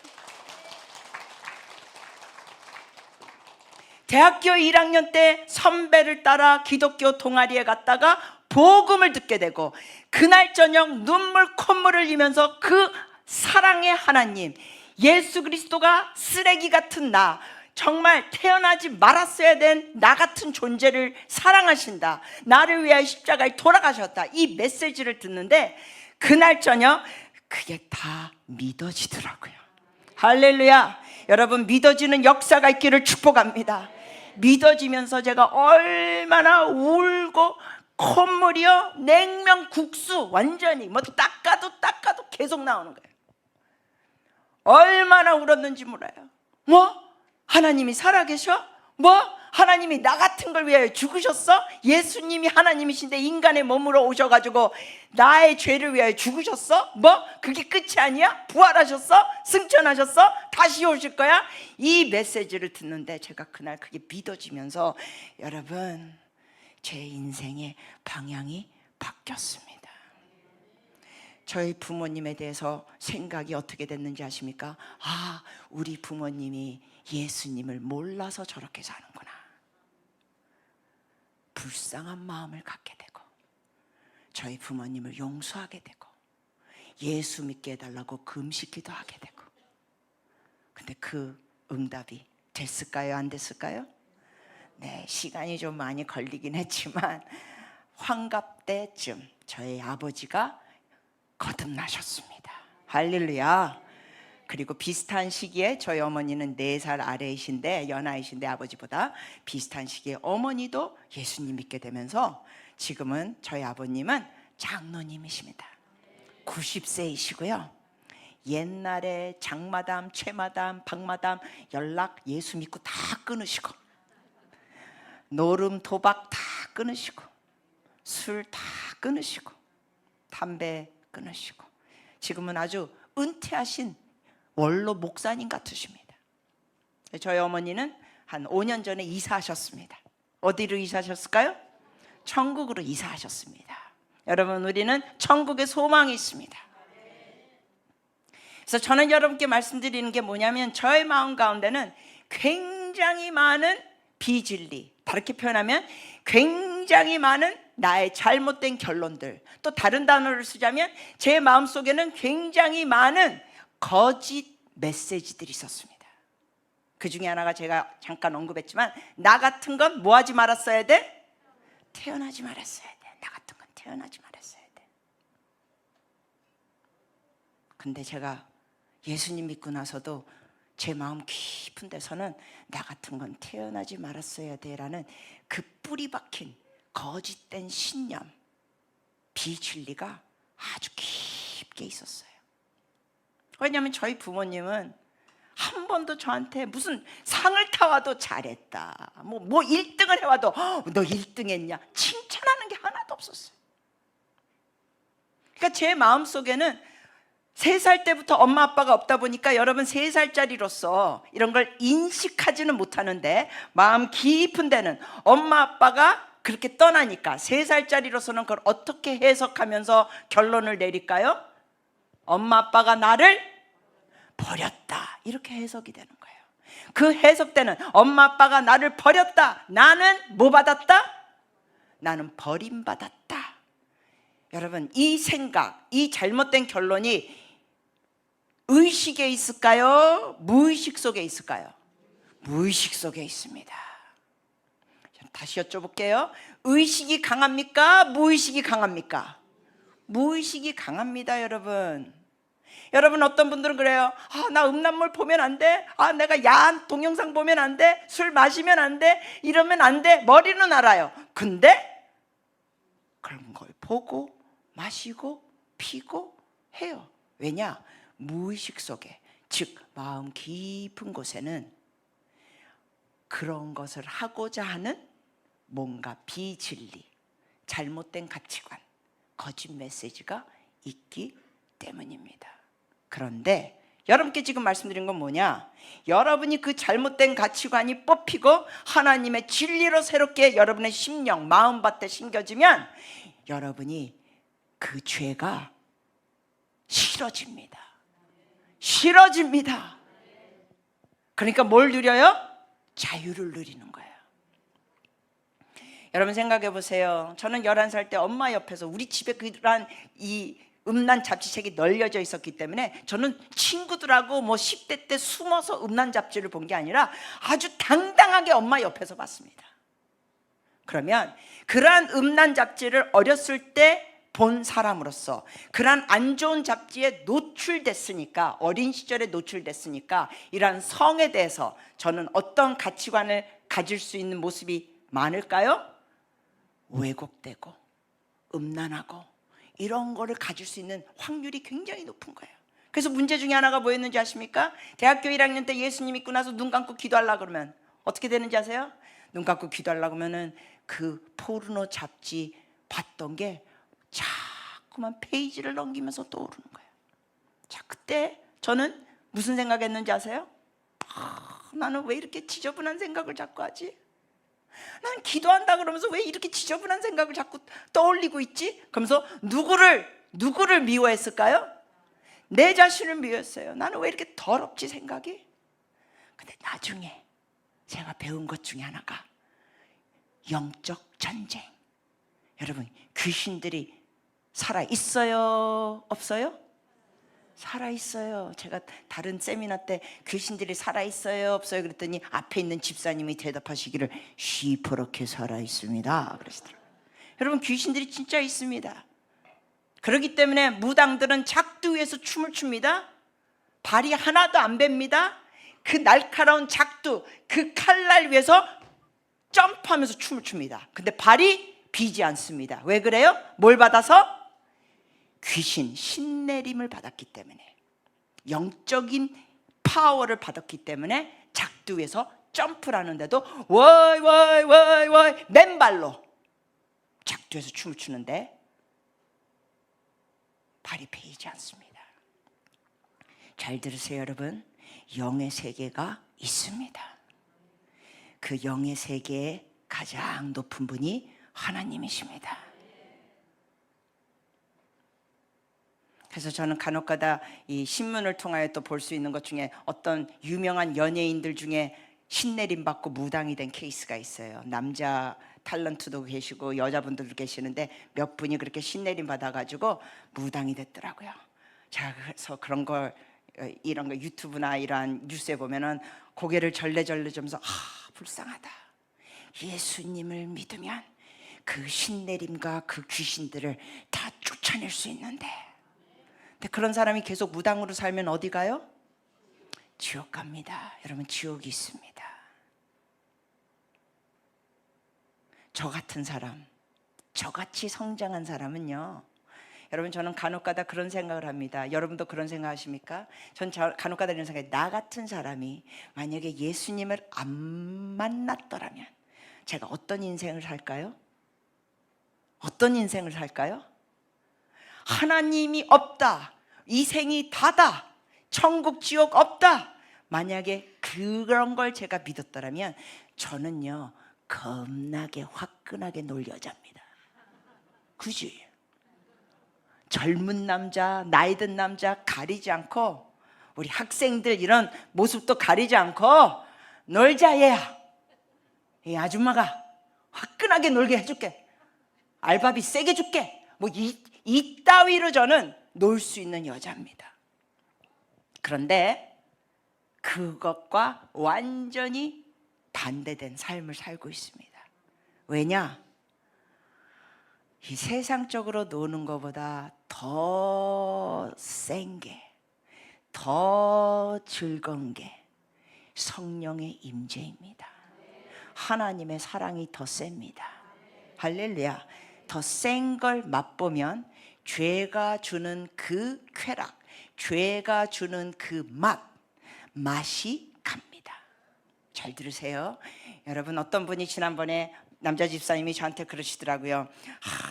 대학교 1학년 때 선배를 따라 기독교 동아리에 갔다가 복음을 듣게 되고, 그날 저녁 눈물 콧물을 흘리면서 그 사랑의 하나님, 예수 그리스도가 쓰레기 같은 나, 정말 태어나지 말았어야 된 나 같은 존재를 사랑하신다, 나를 위하여 십자가에 돌아가셨다, 이 메시지를 듣는데 그날 저녁 그게 다 믿어지더라고요. 할렐루야. 여러분, 믿어지는 역사가 있기를 축복합니다. 믿어지면서 제가 얼마나 울고 콧물이요, 냉면 국수 완전히 뭐 닦아도 계속 나오는 거예요. 얼마나 울었는지 몰라요. 뭐? 하나님이 살아계셔? 뭐? 하나님이 나 같은 걸 위하여 죽으셨어? 예수님이 하나님이신데 인간의 몸으로 오셔가지고 나의 죄를 위하여 죽으셨어? 뭐? 그게 끝이 아니야? 부활하셨어? 승천하셨어? 다시 오실 거야? 이 메시지를 듣는데 제가 그날 그게 믿어지면서 여러분, 제 인생의 방향이 바뀌었습니다. 저희 부모님에 대해서 생각이 어떻게 됐는지 아십니까? 아, 우리 부모님이 예수님을 몰라서 저렇게 사는구나. 불쌍한 마음을 갖게 되고 저희 부모님을 용서하게 되고 예수 믿게 해달라고 금식기도 하게 되고. 근데 그 응답이 됐을까요? 안 됐을까요? 네, 시간이 좀 많이 걸리긴 했지만 환갑 때쯤 저희 아버지가 거듭나셨습니다. 할렐루야. 그리고 비슷한 시기에 저희 어머니는 4살 아래이신데, 연하이신데 아버지보다 비슷한 시기에 어머니도 예수님 믿게 되면서 지금은 저희 아버님은 장로님이십니다. 90세이시고요 옛날에 장마담, 최마담, 박마담 연락 예수 믿고 다 끊으시고, 노름 도박 다 끊으시고, 술 다 끊으시고, 담배 끊으시고, 지금은 아주 은퇴하신 원로 목사님 같으십니다. 저희 어머니는 한 5년 전에 이사하셨습니다. 어디로 이사하셨을까요? 천국으로 이사하셨습니다. 여러분, 우리는 천국에 소망이 있습니다. 그래서 저는 여러분께 말씀드리는 게 뭐냐면, 저의 마음 가운데는 굉장히 많은 비진리, 다르게 표현하면 굉장히 많은 나의 잘못된 결론들, 또 다른 단어를 쓰자면 제 마음속에는 굉장히 많은 거짓 메시지들이 있었습니다. 그 중에 하나가 제가 잠깐 언급했지만, 나 같은 건 뭐 하지 말았어야 돼? 태어나지 말았어야 돼. 나 같은 건 태어나지 말았어야 돼. 근데 제가 예수님 믿고 나서도 제 마음 깊은 데서는 나 같은 건 태어나지 말았어야 돼라는 그 뿌리 박힌 거짓된 신념, 비진리가 아주 깊게 있었어요. 왜냐하면 저희 부모님은 한 번도 저한테 무슨 상을 타와도 잘했다, 뭐 1등을 해와도 너 1등 했냐, 칭찬하는 게 하나도 없었어요. 그러니까 제 마음속에는 3살 때부터 엄마 아빠가 없다 보니까, 여러분 3살짜리로서 이런 걸 인식하지는 못하는데 마음 깊은 데는 엄마 아빠가 그렇게 떠나니까 3살짜리로서는 그걸 어떻게 해석하면서 결론을 내릴까요? 엄마 아빠가 나를 버렸다, 이렇게 해석이 되는 거예요. 그 해석되는 엄마 아빠가 나를 버렸다, 나는 뭐 받았다? 나는 버림받았다. 여러분, 이 생각, 이 잘못된 결론이 의식에 있을까요? 무의식 속에 있을까요? 무의식 속에 있습니다. 다시 여쭤볼게요. 의식이 강합니까? 무의식이 강합니까? 무의식이 강합니다, 여러분. 여러분, 어떤 분들은 그래요. 나 음란물 보면 안 돼. 내가 야한 동영상 보면 안 돼. 술 마시면 안 돼. 이러면 안 돼. 머리는 알아요. 근데 그런 걸 보고 마시고 피고 해요. 왜냐? 무의식 속에, 즉 마음 깊은 곳에는 그런 것을 하고자 하는 뭔가 비진리, 잘못된 가치관, 거짓 메시지가 있기 때문입니다. 그런데 여러분께 지금 말씀드린 건 뭐냐? 여러분이 그 잘못된 가치관이 뽑히고 하나님의 진리로 새롭게 여러분의 심령, 마음밭에 심겨지면 여러분이 그 죄가 싫어집니다. 싫어집니다. 그러니까 뭘 누려요? 자유를 누리는 거예요. 여러분 생각해 보세요. 저는 11살 때 엄마 옆에서, 우리 집에 그런 이 음란 잡지책이 널려져 있었기 때문에 저는 친구들하고 10대 때 숨어서 음란 잡지를 본 게 아니라 아주 당당하게 엄마 옆에서 봤습니다. 그러면 그러한 음란 잡지를 어렸을 때 본 사람으로서 그러한 안 좋은 잡지에 노출됐으니까, 어린 시절에 노출됐으니까 이러한 성에 대해서 저는 어떤 가치관을 가질 수 있는 모습이 많을까요? 왜곡되고 음란하고 이런 거를 가질 수 있는 확률이 굉장히 높은 거예요. 그래서 문제 중에 하나가 뭐였는지 아십니까? 대학교 1학년 때 예수님 믿고 나서 눈 감고 기도하려고 그러면 어떻게 되는지 아세요? 눈 감고 기도하려고 하면은 그 포르노 잡지 봤던 게 자꾸만 페이지를 넘기면서 떠오르는 거예요. 자, 그때 저는 무슨 생각했는지 아세요? 나는 왜 이렇게 지저분한 생각을 자꾸 하지? 난 기도한다 그러면서 왜 이렇게 지저분한 생각을 자꾸 떠올리고 있지? 그러면서 누구를 미워했을까요? 내 자신을 미워했어요. 나는 왜 이렇게 더럽지 생각이? 근데 나중에 제가 배운 것 중에 하나가 영적 전쟁. 여러분, 귀신들이 살아 있어요? 없어요? 살아 있어요. 제가 다른 세미나 때 귀신들이 살아 있어요? 없어요? 그랬더니 앞에 있는 집사님이 대답하시기를 시퍼렇게 살아 있습니다 그러시더라고요. 여러분, 귀신들이 진짜 있습니다. 그렇기 때문에 무당들은 작두 위에서 춤을 춥니다. 발이 하나도 안 뵭니다. 그 날카로운 작두, 그 칼날 위에서 점프하면서 춤을 춥니다. 근데 발이 비지 않습니다. 왜 그래요? 뭘 받아서? 귀신 신내림을 받았기 때문에, 영적인 파워를 받았기 때문에 작두 위에서 점프를 하는데도 와이 맨발로 작두에서 춤을 추는데 발이 베이지 않습니다. 잘 들으세요 여러분. 영의 세계가 있습니다. 그 영의 세계의 가장 높은 분이 하나님이십니다. 그래서 저는 간혹가다 이 신문을 통하여 또 볼 수 있는 것 중에 어떤 유명한 연예인들 중에 신내림 받고 무당이 된 케이스가 있어요. 남자 탤런트도 계시고 여자분들도 계시는데 몇 분이 그렇게 신내림 받아가지고 무당이 됐더라고요. 자, 그래서 그런 걸 이런 거 유튜브나 이러한 뉴스에 보면은 고개를 절레절레 점면서 불쌍하다. 예수님을 믿으면 그 신내림과 그 귀신들을 다 쫓아낼 수 있는데, 근데 그런 사람이 계속 무당으로 살면 어디 가요? 지옥 갑니다. 여러분, 지옥이 있습니다. 저 같은 사람, 저같이 성장한 사람은요, 여러분, 저는 간혹가다 그런 생각을 합니다. 여러분도 그런 생각 하십니까? 전 간혹가다 이런 생각이, 나 같은 사람이 만약에 예수님을 안 만났더라면 제가 어떤 인생을 살까요? 어떤 인생을 살까요? 하나님이 없다, 이 생이 다다, 천국 지옥 없다, 만약에 그런 걸 제가 믿었더라면 저는요 겁나게 화끈하게 놀 여자입니다. 그지? 젊은 남자, 나이 든 남자 가리지 않고, 우리 학생들 이런 모습도 가리지 않고 놀자 얘야. 이 아줌마가 화끈하게 놀게 해줄게. 알바비 세게 줄게. 뭐 이따위로 저는 놀 수 있는 여자입니다. 그런데 그것과 완전히 반대된 삶을 살고 있습니다. 왜냐? 이 세상적으로 노는 것보다 더 센 게, 더 즐거운 게 성령의 임재입니다. 하나님의 사랑이 더 셉니다. 할렐루야. 더 센 걸 맛보면 죄가 주는 그 쾌락, 죄가 주는 그 맛이 갑니다. 잘 들으세요. 여러분, 어떤 분이 지난번에 남자 집사님이 저한테 그러시더라고요.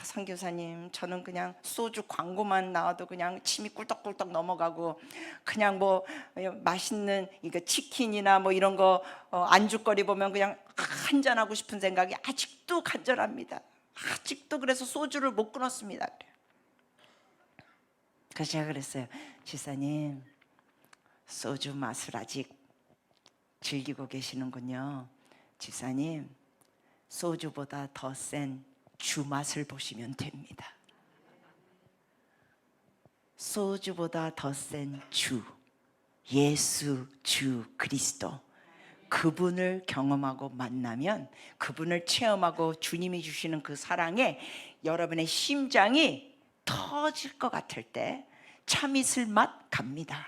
선교사님, 저는 그냥 소주 광고만 나와도 그냥 침이 꿀떡꿀떡 넘어가고, 그냥 뭐 맛있는 이거 치킨이나 뭐 이런 거 안주거리 보면 그냥 한잔하고 싶은 생각이 아직도 간절합니다. 아직도 그래서 소주를 못 끊었습니다. 그래서 제가 그랬어요. 집사님, 소주 맛을 아직 즐기고 계시는군요. 집사님, 소주보다 더 센 주 맛을 보시면 됩니다. 소주보다 더 센 주, 예수 주 그리스도, 그분을 경험하고 만나면, 그분을 체험하고 주님이 주시는 그 사랑에 여러분의 심장이 터질 것 같을 때 참이슬 맛 갑니다.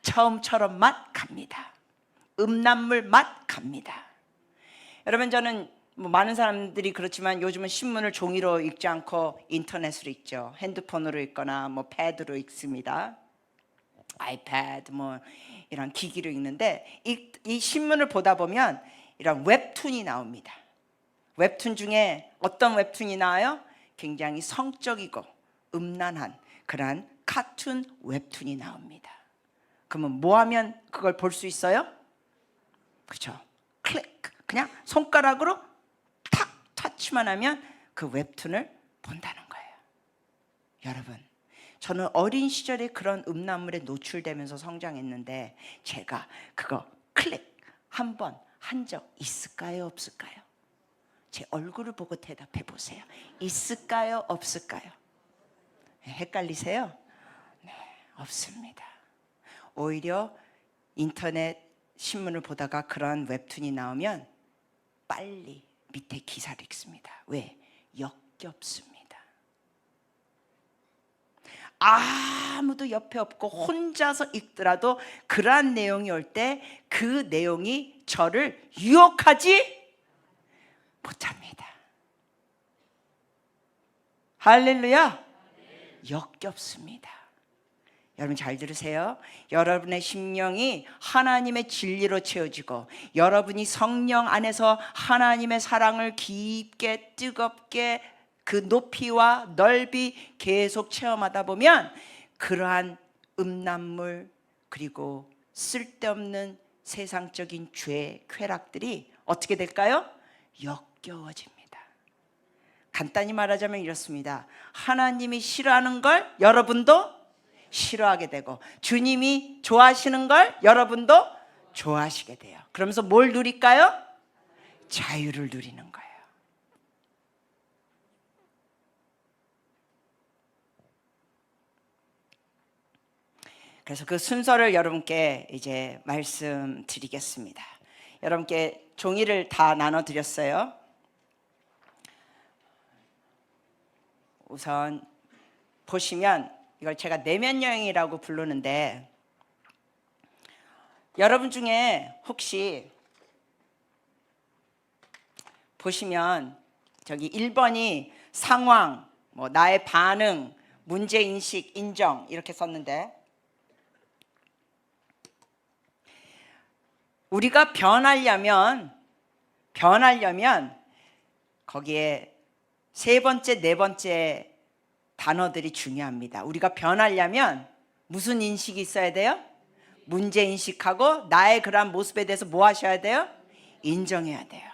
처음처럼 맛 갑니다. 음란물 맛 갑니다. 여러분, 저는 뭐 많은 사람들이 그렇지만 요즘은 신문을 종이로 읽지 않고 인터넷으로 읽죠. 핸드폰으로 읽거나 뭐 패드로 읽습니다. 아이패드 뭐 이런 기기로 읽는데, 이 신문을 보다 보면 이런 웹툰이 나옵니다. 웹툰 중에 어떤 웹툰이 나와요? 굉장히 성적이고 음란한 그러한 카툰 웹툰이 나옵니다. 그러면 뭐 하면 그걸 볼 수 있어요? 그렇죠. 클릭. 그냥 손가락으로 탁 터치만 하면 그 웹툰을 본다는 거예요. 여러분, 저는 어린 시절에 그런 음란물에 노출되면서 성장했는데 제가 그거 클릭 한 번 한 적 있을까요? 없을까요? 제 얼굴을 보고 대답해 보세요. 있을까요? 없을까요? 헷갈리세요? 네, 없습니다. 오히려 인터넷 신문을 보다가 그런 웹툰이 나오면 빨리 밑에 기사를 읽습니다. 왜? 역겹습니다. 아무도 옆에 없고 혼자서 읽더라도 그러한 내용이 올 때 그 내용이 저를 유혹하지 못합니다. 할렐루야. 역겹습니다. 여러분 잘 들으세요. 여러분의 심령이 하나님의 진리로 채워지고 여러분이 성령 안에서 하나님의 사랑을 깊게 뜨겁게 그 높이와 넓이 계속 체험하다 보면 그러한 음란물 그리고 쓸데없는 세상적인 죄, 쾌락들이 어떻게 될까요? 역겨워집니다. 간단히 말하자면 이렇습니다. 하나님이 싫어하는 걸 여러분도 싫어하게 되고 주님이 좋아하시는 걸 여러분도 좋아하시게 돼요. 그러면서 뭘 누릴까요? 자유를 누리는 거예요. 그래서 그 순서를 여러분께 이제 말씀드리겠습니다. 여러분께 종이를 다 나눠드렸어요. 우선 보시면 이걸 제가 내면 여행이라고 부르는데 여러분 중에 혹시 보시면 저기 1번이 상황, 뭐 나의 반응, 문제인식, 인정 이렇게 썼는데 우리가 변하려면 거기에 세 번째, 네 번째 단어들이 중요합니다. 우리가 변하려면 무슨 인식이 있어야 돼요? 문제인식하고 나의 그러한 모습에 대해서 뭐 하셔야 돼요? 인정해야 돼요.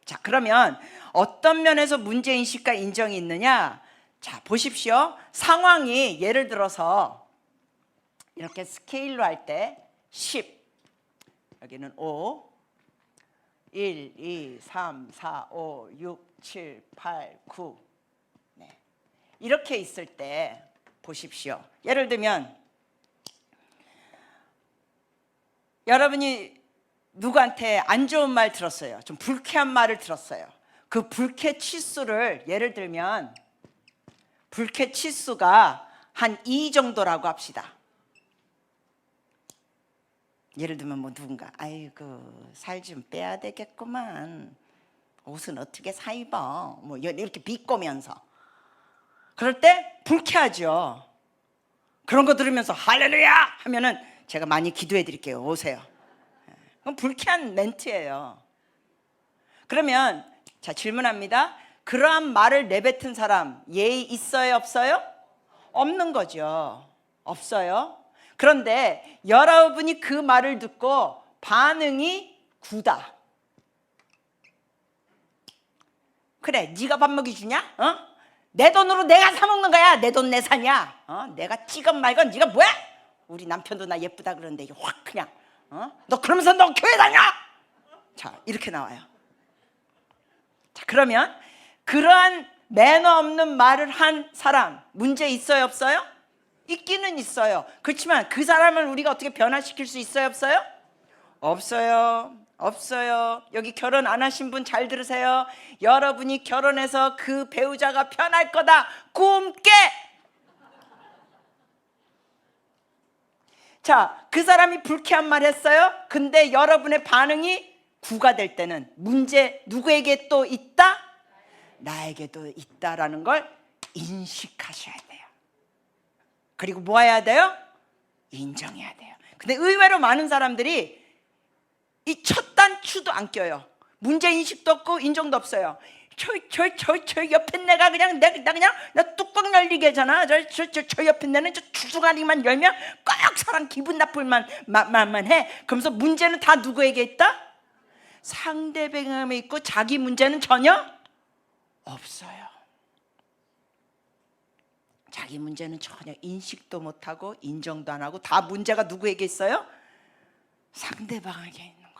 자, 그러면 어떤 면에서 문제인식과 인정이 있느냐? 자, 보십시오. 상황이 예를 들어서 이렇게 스케일로 할 때 10, 여기는 5, 1, 2, 3, 4, 5, 6, 7, 8, 9 네. 이렇게 있을 때 보십시오. 예를 들면 여러분이 누구한테 안 좋은 말 들었어요. 좀 불쾌한 말을 들었어요. 그 불쾌 치수를 예를 들면 불쾌 치수가 한 2 정도라고 합시다. 예를 들면 뭐 누군가 아이고 살 좀 빼야 되겠구만. 옷은 어떻게 사 입어? 뭐 이렇게 비꼬면서 그럴 때 불쾌하죠. 그런 거 들으면서 할렐루야 하면은 제가 많이 기도해 드릴게요. 오세요. 그건 불쾌한 멘트예요. 그러면 자 질문합니다. 그러한 말을 내뱉은 사람 예의 있어요 없어요? 없는 거죠. 없어요. 그런데 여러분이 그 말을 듣고 반응이 9다. 그래 네가 밥 먹여주냐? 내 돈으로 내가 사 먹는 거야. 내 돈 내산이야. 내가 찍은 말건 네가 뭐야? 우리 남편도 나 예쁘다 그러는데 이게 확 그냥 너 그러면서 너 교회 다녀? 자 이렇게 나와요. 자 그러면 그러한 매너 없는 말을 한 사람 문제 있어요 없어요? 있기는 있어요. 그렇지만 그 사람을 우리가 어떻게 변화시킬 수 있어요 없어요? 없어요. 없어요. 여기 결혼 안 하신 분 잘 들으세요. 여러분이 결혼해서 그 배우자가 편할 거다 꿈깨. 자, 그 사람이 불쾌한 말 했어요. 근데 여러분의 반응이 9가 될 때는 문제 누구에게 또 있다? 나에게도 있다라는 걸 인식하셔야 돼요. 그리고 뭐 해야 돼요? 인정해야 돼요. 근데 의외로 많은 사람들이 이 첫 단추도 안 껴요. 문제인식도 없고 인정도 없어요. 저 옆에 내가 그냥 나 뚜껑 열리게 하잖아. 저 옆에 내는 저 주둥아리만 열면 꼭 사람 기분 나쁠 만만 해. 그러면서 문제는 다 누구에게 있다? 상대방에게 있고 자기 문제는 전혀 없어요. 자기 문제는 전혀 인식도 못하고 인정도 안 하고 다 문제가 누구에게 있어요? 상대방에게 있는 거예요.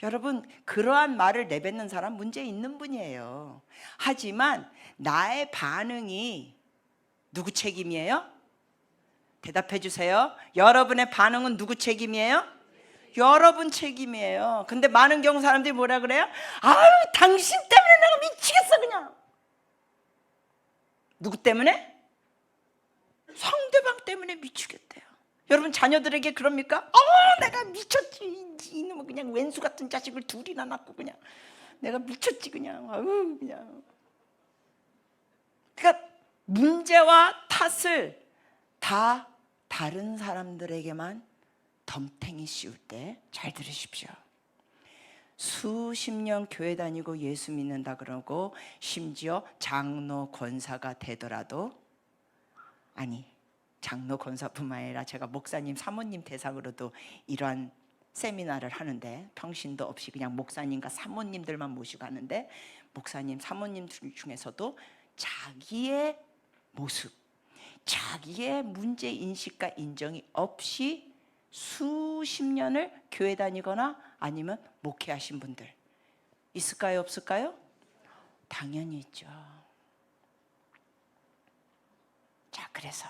여러분, 그러한 말을 내뱉는 사람 문제 있는 분이에요. 하지만 나의 반응이 누구 책임이에요? 대답해 주세요. 여러분의 반응은 누구 책임이에요? 여러분 책임이에요. 근데 많은 경우 사람들이 뭐라 그래요? 아유, 당신 때문에 내가 미치겠어 그냥. 누구 때문에? 상대방 때문에 미치겠대요. 여러분 자녀들에게 그럽니까? 내가 미쳤지. 이놈은 그냥 왼수 같은 자식을 둘이나 낳고 그냥 내가 미쳤지 그냥. 그냥. 그러니까 문제와 탓을 다 다른 사람들에게만 덤탱이 씌울 때 잘 들으십시오. 수십 년 교회 다니고 예수 믿는다 그러고 심지어 장로 권사가 되더라도, 아니 장로 권사뿐만 아니라 제가 목사님 사모님 대상으로도 이러한 세미나를 하는데 평신도 없이 그냥 목사님과 사모님들만 모시고 하는데, 목사님 사모님 중에서도 자기의 모습, 자기의 문제인식과 인정이 없이 수십 년을 교회 다니거나 아니면 목회하신 분들 있을까요? 없을까요? 당연히 있죠. 자, 그래서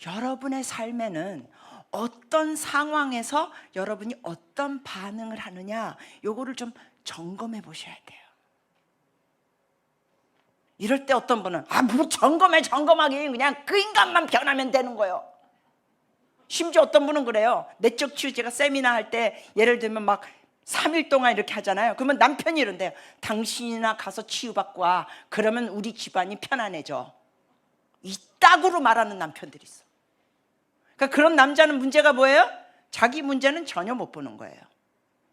여러분의 삶에는 어떤 상황에서 여러분이 어떤 반응을 하느냐, 요거를 좀 점검해 보셔야 돼요. 이럴 때 어떤 분은 뭐 점검하기 그냥 그 인간만 변하면 되는 거예요. 심지어 어떤 분은 그래요. 내적 치유, 제가 세미나 할 때 예를 들면 막 3일 동안 이렇게 하잖아요. 그러면 남편이 이런대요. 당신이나 가서 치유받고 와. 그러면 우리 집안이 편안해져. 이따구로 말하는 남편들이 있어. 그러니까 그런 남자는 문제가 뭐예요? 자기 문제는 전혀 못 보는 거예요.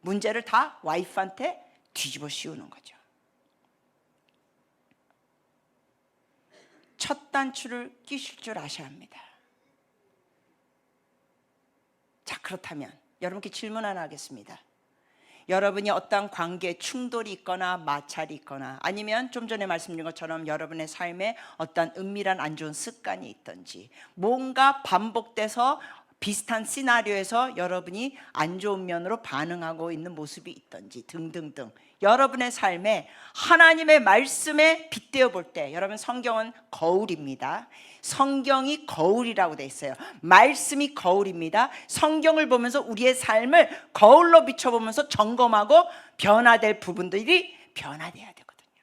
문제를 다 와이프한테 뒤집어 씌우는 거죠. 첫 단추를 끼실 줄 아셔야 합니다. 자, 그렇다면 여러분께 질문 하나 하겠습니다. 여러분이 어떤 관계에 충돌이 있거나 마찰이 있거나 아니면 좀 전에 말씀드린 것처럼 여러분의 삶에 어떤 은밀한 안 좋은 습관이 있든지, 뭔가 반복돼서 비슷한 시나리오에서 여러분이 안 좋은 면으로 반응하고 있는 모습이 있든지 등등등, 여러분의 삶에 하나님의 말씀에 빗대어 볼 때, 여러분 성경은 거울입니다. 성경이 거울이라고 돼 있어요. 말씀이 거울입니다. 성경을 보면서 우리의 삶을 거울로 비춰보면서 점검하고 변화될 부분들이 변화돼야 되거든요.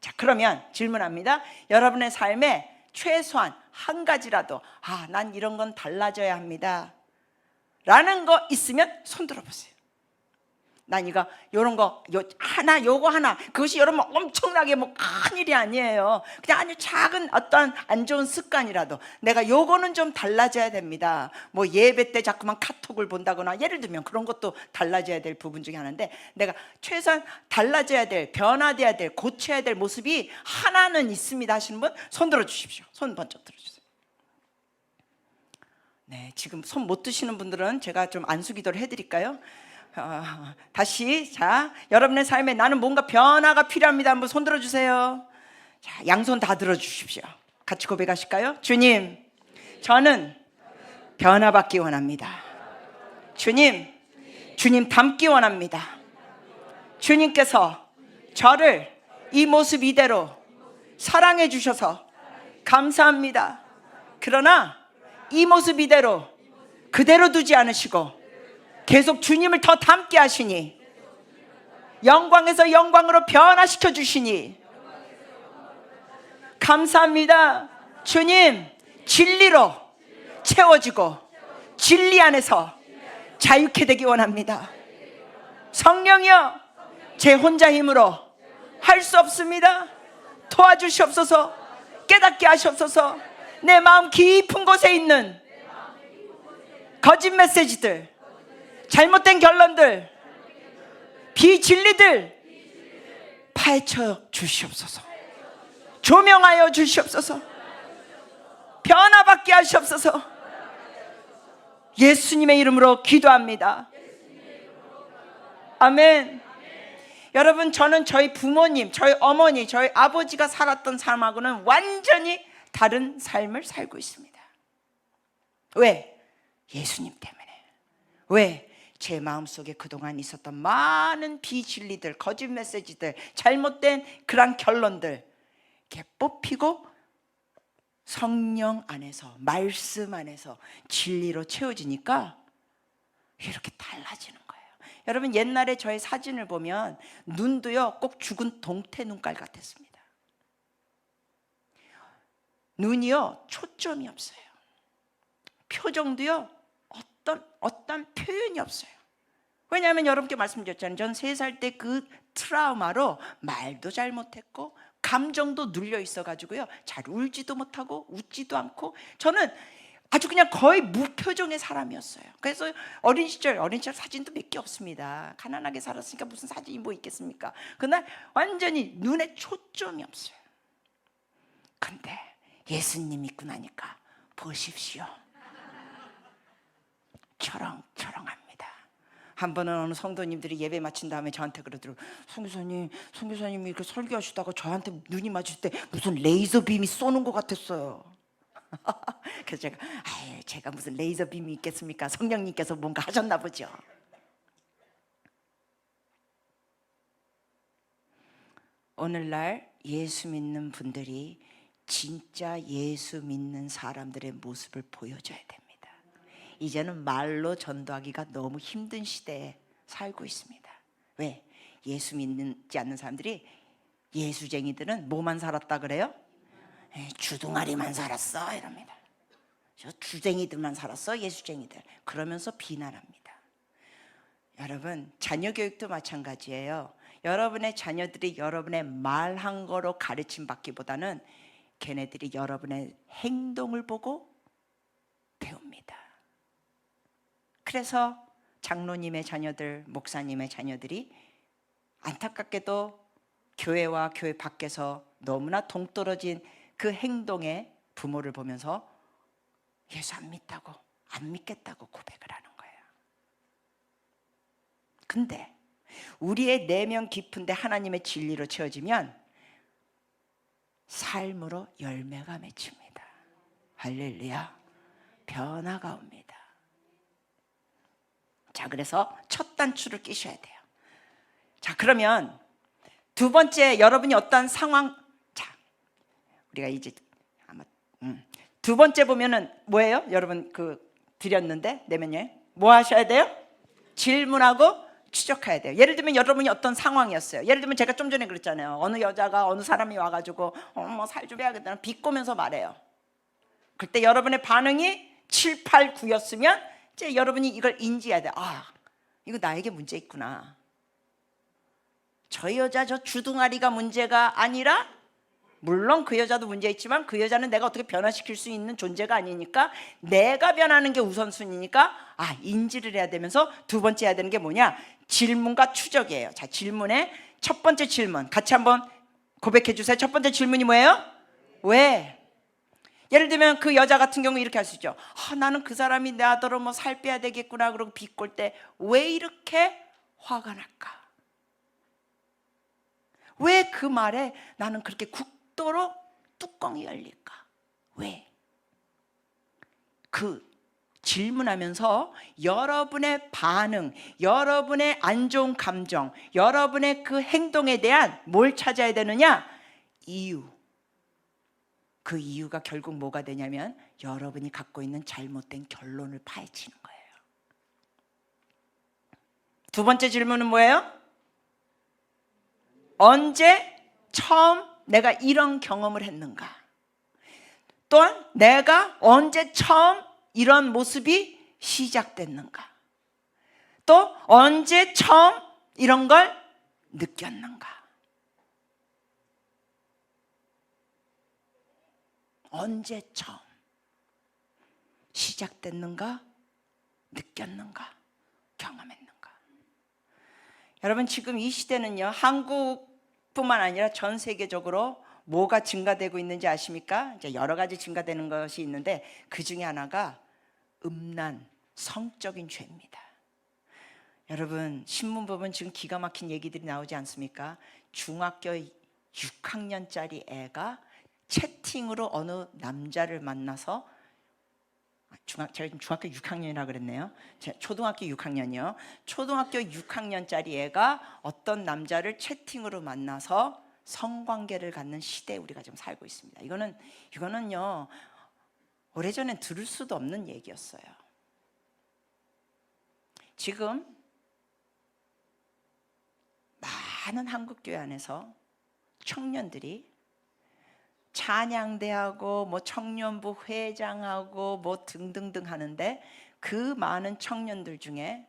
자, 그러면 질문합니다. 여러분의 삶에 최소한 한 가지라도 난 이런 건 달라져야 합니다 라는 거 있으면 손 들어보세요. 난 이거 요런 거 요거 하나 그것이 여러분 엄청나게 뭐 큰일이 아니에요. 그냥 아주 작은 어떤 안 좋은 습관이라도 내가 요거는 좀 달라져야 됩니다. 뭐 예배 때 자꾸만 카톡을 본다거나 예를 들면 그런 것도 달라져야 될 부분 중에 하나인데, 내가 최소한 달라져야 될, 변화돼야 될, 고쳐야 될 모습이 하나는 있습니다 하시는 분 손 들어주십시오. 손 번쩍 들어주세요. 네, 지금 손 못 드시는 분들은 제가 좀 안수기도를 해드릴까요? 다시, 자, 여러분의 삶에 나는 뭔가 변화가 필요합니다. 한번 손 들어주세요. 자, 양손 다 들어주십시오. 같이 고백하실까요? 주님, 저는 변화받기 원합니다. 주님 닮기 원합니다. 주님께서 저를 이 모습 이대로 사랑해 주셔서 감사합니다. 그러나 이 모습 이대로 그대로 두지 않으시고 계속 주님을 더 닮게 하시니, 영광에서 영광으로 변화시켜 주시니 감사합니다. 주님, 진리로 채워지고 진리 안에서 자유케 되기 원합니다. 성령이여, 제 혼자 힘으로 할 수 없습니다. 도와주시옵소서. 깨닫게 하시옵소서. 내 마음 깊은 곳에 있는 거짓 메시지들, 잘못된 결론들, 비진리들 파헤쳐 주시옵소서. 조명하여 주시옵소서. 변화받게 하시옵소서. 예수님의 이름으로 기도합니다. 아멘. 여러분, 저는 저희 부모님, 저희 어머니, 저희 아버지가 살았던 삶하고는 완전히 다른 삶을 살고 있습니다. 왜? 예수님 때문에. 왜? 제 마음속에 그동안 있었던 많은 비진리들, 거짓 메시지들, 잘못된 그런 결론들 이렇게 뽑히고 성령 안에서, 말씀 안에서 진리로 채워지니까 이렇게 달라지는 거예요. 여러분, 옛날에 저의 사진을 보면 눈도요 꼭 죽은 동태 눈깔 같았습니다. 눈이요 초점이 없어요. 표정도요 어떤 표현이 없어요. 왜냐하면 여러분께 말씀드렸잖아요. 전 3살 때 그 트라우마로 말도 잘 못했고 감정도 눌려 있어가지고요 잘 울지도 못하고 웃지도 않고 저는 아주 그냥 거의 무표정의 사람이었어요. 그래서 어린 시절 사진도 몇 개 없습니다. 가난하게 살았으니까 무슨 사진이 뭐 있겠습니까? 그날 완전히 눈에 초점이 없어요. 근데 예수님 믿고 나니까 보십시오, 초롱초롱합니다. 한 번은 어느 성도님들이 예배 마친 다음에 저한테 그러더라고요. 선교사님이 이렇게 설교하시다가 저한테 눈이 맞을 때 무슨 레이저 빔이 쏘는 것 같았어요. 그래서 제가 무슨 레이저 빔이 있겠습니까? 성령님께서 뭔가 하셨나 보죠. 오늘날 예수 믿는 분들이 진짜 예수 믿는 사람들의 모습을 보여줘야 됩니다. 이제는 말로 전도하기가 너무 힘든 시대에 살고 있습니다. 왜? 예수 믿지 않는 사람들이, 예수쟁이들은 뭐만 살았다 그래요? 주둥아리만 살았어 이럽니다. 저 주쟁이들만 살았어, 예수쟁이들. 그러면서 비난합니다. 여러분, 자녀 교육도 마찬가지예요. 여러분의 자녀들이 여러분의 말한 거로 가르침 받기보다는 걔네들이 여러분의 행동을 보고 배웁니다. 그래서 장로님의 자녀들, 목사님의 자녀들이 안타깝게도 교회와 교회 밖에서 너무나 동떨어진 그 행동에 부모를 보면서 예수 안 믿다고, 안 믿겠다고 고백을 하는 거예요. 근데 우리의 내면 깊은데 하나님의 진리로 채워지면 삶으로 열매가 맺힙니다. 할렐루야. 변화가 옵니다. 자, 그래서 첫 단추를 끼셔야 돼요. 자, 그러면 두 번째, 여러분이 어떤 상황, 자, 우리가 이제 아마 두 번째 보면은 뭐예요? 여러분 드렸는데 내면에 뭐 하셔야 돼요? 질문하고 추적해야 돼요. 예를 들면 여러분이 어떤 상황이었어요. 예를 들면 제가 좀 전에 그랬잖아요. 어느 여자가 어느 사람이 와가지고 뭐 살 좀 해야겠다 비꼬면서 말해요. 그때 여러분의 반응이 7, 8, 9였으면 이제 여러분이 이걸 인지해야 돼요. 아, 이거 나에게 문제 있구나. 저 여자 저 주둥아리가 문제가 아니라, 물론 그 여자도 문제 있지만 그 여자는 내가 어떻게 변화시킬 수 있는 존재가 아니니까 내가 변하는 게 우선순위니까 인지를 해야 되면서 두 번째 해야 되는 게 뭐냐? 질문과 추적이에요. 자, 질문의 첫 번째 질문 같이 한번 고백해 주세요. 첫 번째 질문이 뭐예요? 왜? 예를 들면 그 여자 같은 경우 이렇게 할 수 있죠. 나는 그 사람이 내 아들로 뭐 살 빼야 되겠구나 그러고 비꼴 때 왜 이렇게 화가 날까? 왜 그 말에 나는 그렇게 국도로 뚜껑이 열릴까? 왜? 그 질문하면서 여러분의 반응, 여러분의 안 좋은 감정, 여러분의 그 행동에 대한 뭘 찾아야 되느냐? 이유. 그 이유가 결국 뭐가 되냐면 여러분이 갖고 있는 잘못된 결론을 파헤치는 거예요. 두 번째 질문은 뭐예요? 언제 처음 내가 이런 경험을 했는가? 또한 내가 언제 처음 이런 모습이 시작됐는가? 또 언제 처음 이런 걸 느꼈는가? 언제 처음 시작됐는가? 느꼈는가? 경험했는가? 여러분, 지금 이 시대는요, 한국뿐만 아니라 전 세계적으로 뭐가 증가되고 있는지 아십니까? 이제 여러 가지 증가되는 것이 있는데 그 중에 하나가 음란, 성적인 죄입니다. 여러분, 신문 보면 지금 기가 막힌 얘기들이 나오지 않습니까? 중학교 6학년짜리 애가 채팅으로 어느 남자를 만나서, 제가 지금 중학교 6학년이라 그랬네요. 초등학교 6학년이요. 초등학교 6학년짜리 애가 어떤 남자를 채팅으로 만나서 성관계를 갖는 시대에 우리가 지금 살고 있습니다. 이거는요, 오래전에 들을 수도 없는 얘기였어요. 지금 많은 한국교회 안에서 청년들이 찬양대하고 뭐 청년부 회장하고 뭐 등등등 하는데, 그 많은 청년들 중에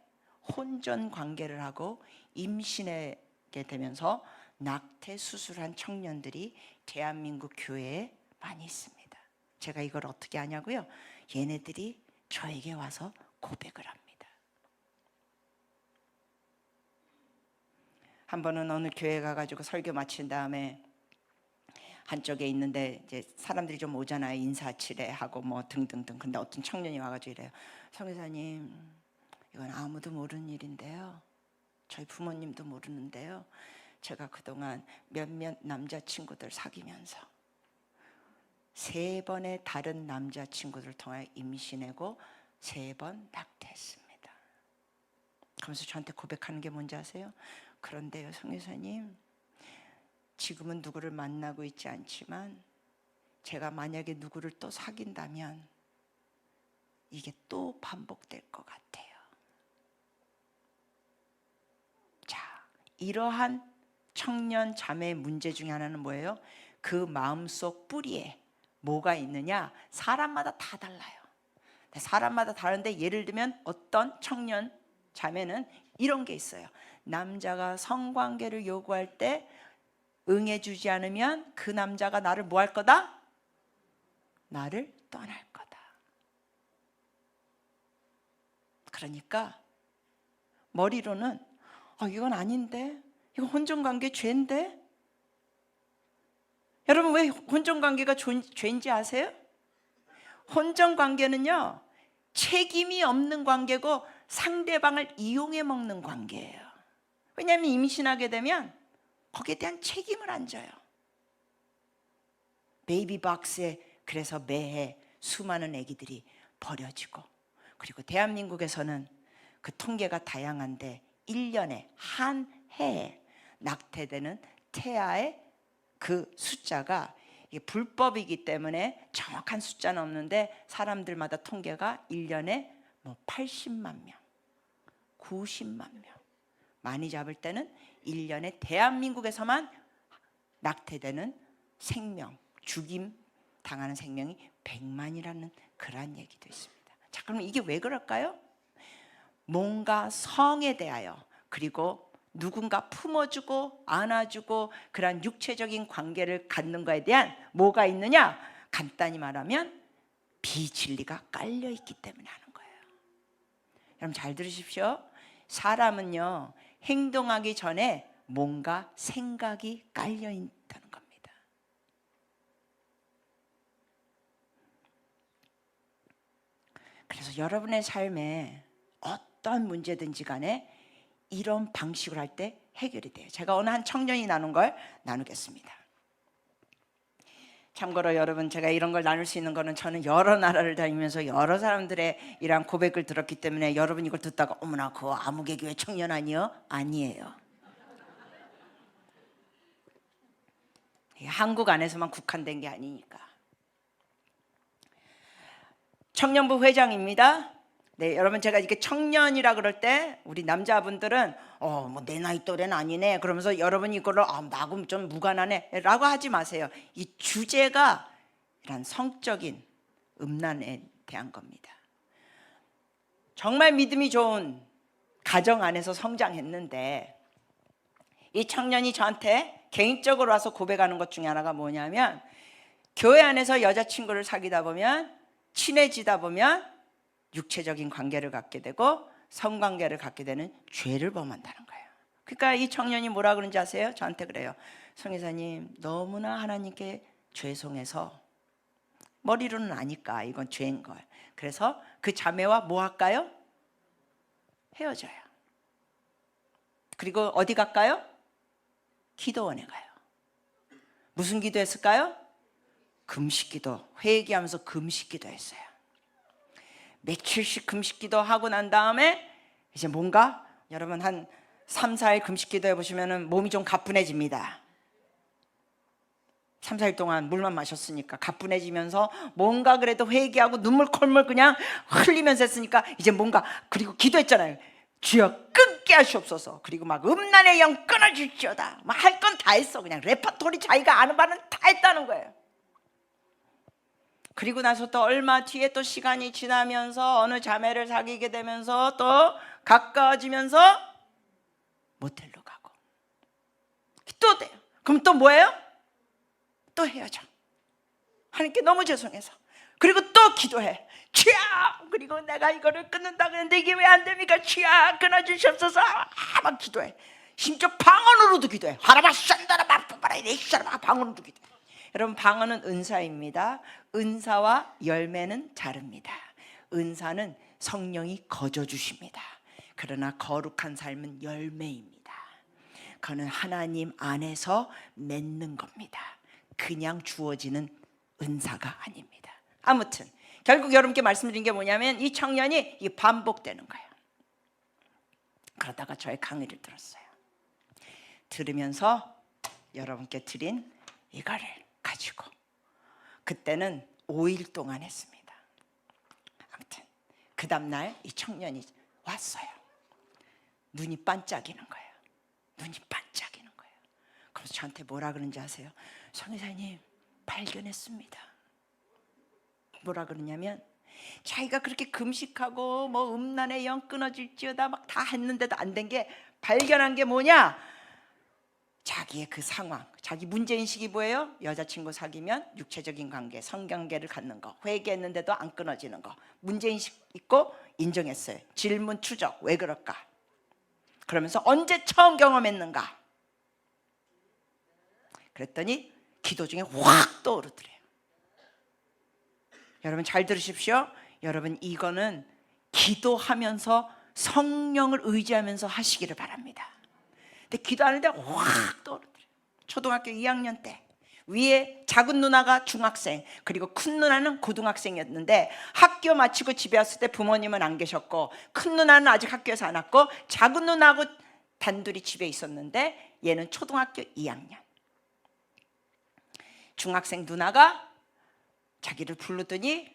혼전 관계를 하고 임신하게 되면서 낙태 수술한 청년들이 대한민국 교회에 많이 있습니다. 제가 이걸 어떻게 하냐고요? 얘네들이 저에게 와서 고백을 합니다. 한 번은 어느 교회 가가지고 설교 마친 다음에 한쪽에 있는데 이제 사람들이 좀 오잖아요. 인사치레 하고 뭐 등등등. 근데 어떤 청년이 와가지고 이래요. 성교사님, 이건 아무도 모르는 일인데요, 저희 부모님도 모르는데요, 제가 그동안 몇몇 남자친구들 사귀면서 3번의 다른 남자친구들 통해 임신하고 3번 낙태했습니다. 그러면서 저한테 고백하는 게 뭔지 아세요? 그런데요, 성교사님, 지금은 누구를 만나고 있지 않지만 제가 만약에 누구를 또 사귄다면 이게 또 반복될 것 같아요. 자, 이러한 청년 자매의 문제 중에 하나는 뭐예요? 그 마음속 뿌리에 뭐가 있느냐? 사람마다 다 달라요. 사람마다 다른데, 예를 들면 어떤 청년 자매는 이런 게 있어요. 남자가 성관계를 요구할 때 응해주지 않으면 그 남자가 나를 뭐 할 거다? 나를 떠날 거다. 그러니까 머리로는 이건 아닌데, 이거 혼전관계 죄인데. 여러분, 왜 혼전관계가 죄인지 아세요? 혼전관계는요, 책임이 없는 관계고 상대방을 이용해 먹는 관계예요. 왜냐하면 임신하게 되면 거기에 대한 책임을 안 져요. 베이비박스에 그래서 매해 수많은 아기들이 버려지고, 그리고 대한민국에서는 그 통계가 다양한데 1년에 한 해에 낙태되는 태아의 그 숫자가, 이게 불법이기 때문에 정확한 숫자는 없는데 사람들마다 통계가 1년에 뭐 80만 명, 90만 명, 많이 잡을 때는 1년에 대한민국에서만 낙태되는 생명, 죽임 당하는 생명이 100만이라는 그러한 얘기도 있습니다. 자, 그럼 이게 왜 그럴까요? 뭔가 성에 대하여, 그리고 누군가 품어주고 안아주고 그러한 육체적인 관계를 갖는 것에 대한 뭐가 있느냐? 간단히 말하면 비진리가 깔려있기 때문에 하는 거예요. 여러분 잘 들으십시오. 사람은요, 행동하기 전에 뭔가 생각이 깔려있다는 겁니다. 그래서 여러분의 삶에 어떤 문제든지 간에 이런 방식으로 할 때 해결이 돼요. 제가 어느 한 청년이 나눈 걸 나누겠습니다. 참고로 여러분, 제가 이런 걸 나눌 수 있는 거는 저는 여러 나라를 다니면서 여러 사람들의 이러한 고백을 들었기 때문에, 여러분 이걸 듣다가 어머나 그거 아무개 교회 청년 아니요? 아니에요. 한국 안에서만 국한된 게 아니니까. 청년부 회장입니다. 네, 여러분, 제가 이렇게 청년이라 그럴 때 우리 남자분들은 뭐 내 나이 또래는 아니네 그러면서 여러분이 이거를 나하고 좀 무관하네 라고 하지 마세요. 이 주제가 이런 성적인 음란에 대한 겁니다. 정말 믿음이 좋은 가정 안에서 성장했는데, 이 청년이 저한테 개인적으로 와서 고백하는 것 중에 하나가 뭐냐면, 교회 안에서 여자친구를 사귀다 보면, 친해지다 보면 육체적인 관계를 갖게 되고 성관계를 갖게 되는 죄를 범한다는 거예요. 그러니까 이 청년이 뭐라 그런지 아세요? 저한테 그래요. 성회사님, 너무나 하나님께 죄송해서, 머리로는 아니까 이건 죄인 거예요. 그래서 그 자매와 뭐 할까요? 헤어져요. 그리고 어디 갈까요? 기도원에 가요. 무슨 기도했을까요? 금식기도, 회개하면서 금식기도 했어요. 며칠씩 금식기도 하고 난 다음에 이제 뭔가 여러분 한 3, 4일 금식기도 해보시면 몸이 좀 가뿐해집니다. 3, 4일 동안 물만 마셨으니까 가뿐해지면서 뭔가 그래도 회개하고 눈물 콜물 그냥 흘리면서 했으니까 이제 뭔가, 그리고 기도했잖아요. 주여 끊게 하시옵소서. 그리고 막 음란의 영 끊어주시오다. 막 할 건 다 했어. 그냥 레퍼토리 자기가 아는 바는 다 했다는 거예요. 그리고 나서 또 얼마 뒤에 또 시간이 지나면서 어느 자매를 사귀게 되면서 또 가까워지면서 모텔로 가고 또 돼요. 그럼 또 뭐예요? 또 헤어져. 하나님께 너무 죄송해서. 그리고 또 기도해. 주여, 그리고 내가 이거를 끊는다 그랬는데 이게 왜 안 됩니까? 주여 끊어주시옵소서. 막 기도해. 심지어 방언으로도 기도해. 하라바산다라 바빠라 이래시라라 방언으로도 기도해. 여러분, 방언은 은사입니다. 은사와 열매는 다릅니다. 은사는 성령이 거저 주십니다. 그러나 거룩한 삶은 열매입니다. 그거는 하나님 안에서 맺는 겁니다. 그냥 주어지는 은사가 아닙니다. 아무튼 결국 여러분께 말씀드린 게 뭐냐면 이 청년이 이 반복되는 거예요. 그러다가 저의 강의를 들었어요. 들으면서 여러분께 드린 이거를 가지고 그때는 5일 동안 했습니다. 아무튼 그 다음날 이 청년이 왔어요. 눈이 반짝이는 거예요. 눈이 반짝이는 거예요. 그래서 저한테 뭐라 그러는지 아세요? 성의사님, 발견했습니다. 뭐라 그러냐면 자기가 그렇게 금식하고 뭐 음란의 영 끊어질지어다 막 다 했는데도 안 된 게, 발견한 게 뭐냐? 자기의 그 상황, 자기 문제인식이 뭐예요? 여자친구 사귀면 육체적인 관계, 성관계를 갖는 거, 회개했는데도 안 끊어지는 거, 문제인식 있고 인정했어요. 질문 추적, 왜 그럴까? 그러면서 언제 처음 경험했는가? 그랬더니 기도 중에 확 떠오르더래요. 여러분 잘 들으십시오. 여러분 이거는 기도하면서 성령을 의지하면서 하시기를 바랍니다. 근데 기도하는데 확 떠오르더래요. 초등학교 2학년 때 위에 작은 누나가 중학생, 그리고 큰 누나는 고등학생이었는데 학교 마치고 집에 왔을 때 부모님은 안 계셨고 큰 누나는 아직 학교에서 안 왔고 작은 누나하고 단둘이 집에 있었는데 얘는 초등학교 2학년. 중학생 누나가 자기를 부르더니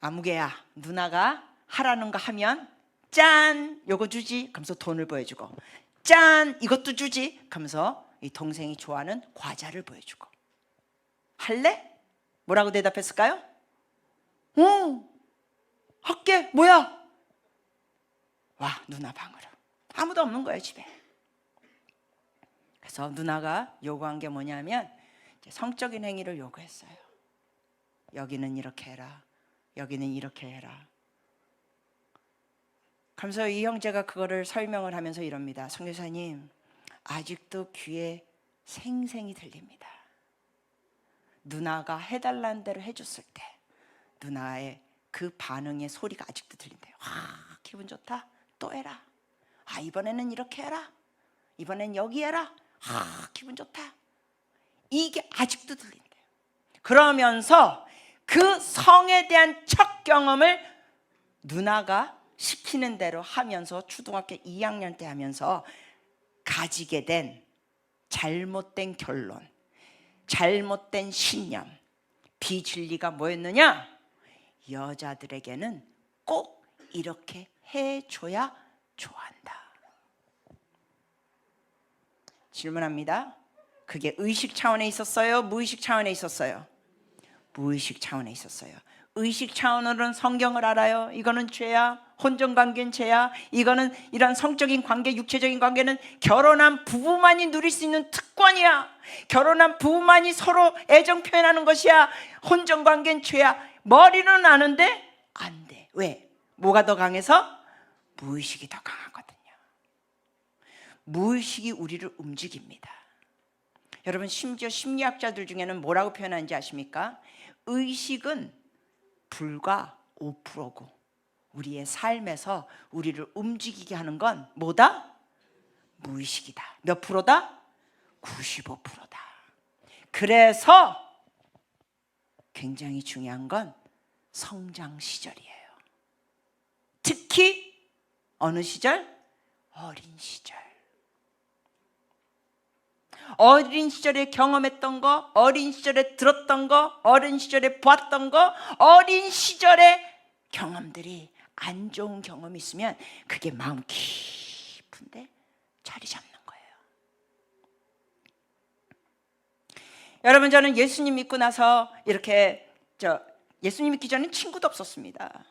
아무개야, 누나가 하라는 거 하면 짠 요거 주지 그러면서 돈을 보여주고, 짠 이것도 주지 그러면서 이 동생이 좋아하는 과자를 보여주고. 할래? 뭐라고 대답했을까요? 할게. 뭐야? 와, 누나 방으로. 아무도 없는 거예요, 집에. 그래서 누나가 요구한 게 뭐냐면 성적인 행위를 요구했어요. 여기는 이렇게 해라, 여기는 이렇게 해라. 그러면서 이 형제가 그거를 설명을 하면서 이럽니다. 선교사님, 아직도 귀에 생생히 들립니다. 누나가 해달라는 대로 해줬을 때 누나의 그 반응의 소리가 아직도 들린대요. 와, 기분 좋다. 또 해라. 아, 이번에는 이렇게 해라. 이번엔 여기 해라. 아, 기분 좋다. 이게 아직도 들린대요. 그러면서 그 성에 대한 첫 경험을 누나가 시키는 대로 하면서 초등학교 2학년 때 하면서 가지게 된 잘못된 결론, 잘못된 신념, 비진리가 뭐였느냐? 여자들에게는 꼭 이렇게 해줘야 좋아한다. 질문합니다. 그게 의식 차원에 있었어요? 무의식 차원에 있었어요? 무의식 차원에 있었어요. 의식 차원으로는 성경을 알아요. 이거는 죄야. 혼전관계는 죄야. 이거는 이런 성적인 관계, 육체적인 관계는 결혼한 부부만이 누릴 수 있는 특권이야. 결혼한 부부만이 서로 애정 표현하는 것이야. 혼전관계는 죄야. 머리는 아는데 안 돼. 왜? 뭐가 더 강해서? 무의식이 더 강하거든요. 무의식이 우리를 움직입니다. 여러분, 심지어 심리학자들 중에는 뭐라고 표현하는지 아십니까? 의식은 불과 5%고 우리의 삶에서 우리를 움직이게 하는 건 뭐다? 무의식이다. 몇 프로다? 95%다. 그래서 굉장히 중요한 건 성장 시절이에요. 특히 어느 시절? 어린 시절. 어린 시절에 경험했던 거, 어린 시절에 들었던 거, 어린 시절에 봤던 거, 어린 시절의 경험들이 안 좋은 경험이 있으면 그게 마음 깊은데 자리 잡는 거예요. 여러분, 저는 예수님 믿고 나서 이렇게 예수님 믿기 전에 친구도 없었습니다.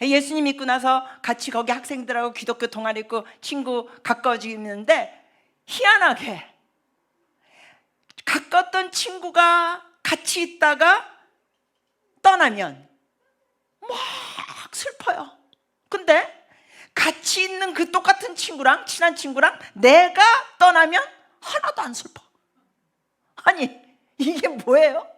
예수님 믿고 나서 같이 거기 학생들하고 기독교 동아리 있고 친구 가까워지는데 희한하게 가까웠던 친구가 같이 있다가 떠나면 막 슬퍼요. 근데 같이 있는 그 똑같은 친구랑, 친한 친구랑 내가 떠나면 하나도 안 슬퍼. 아니, 이게 뭐예요?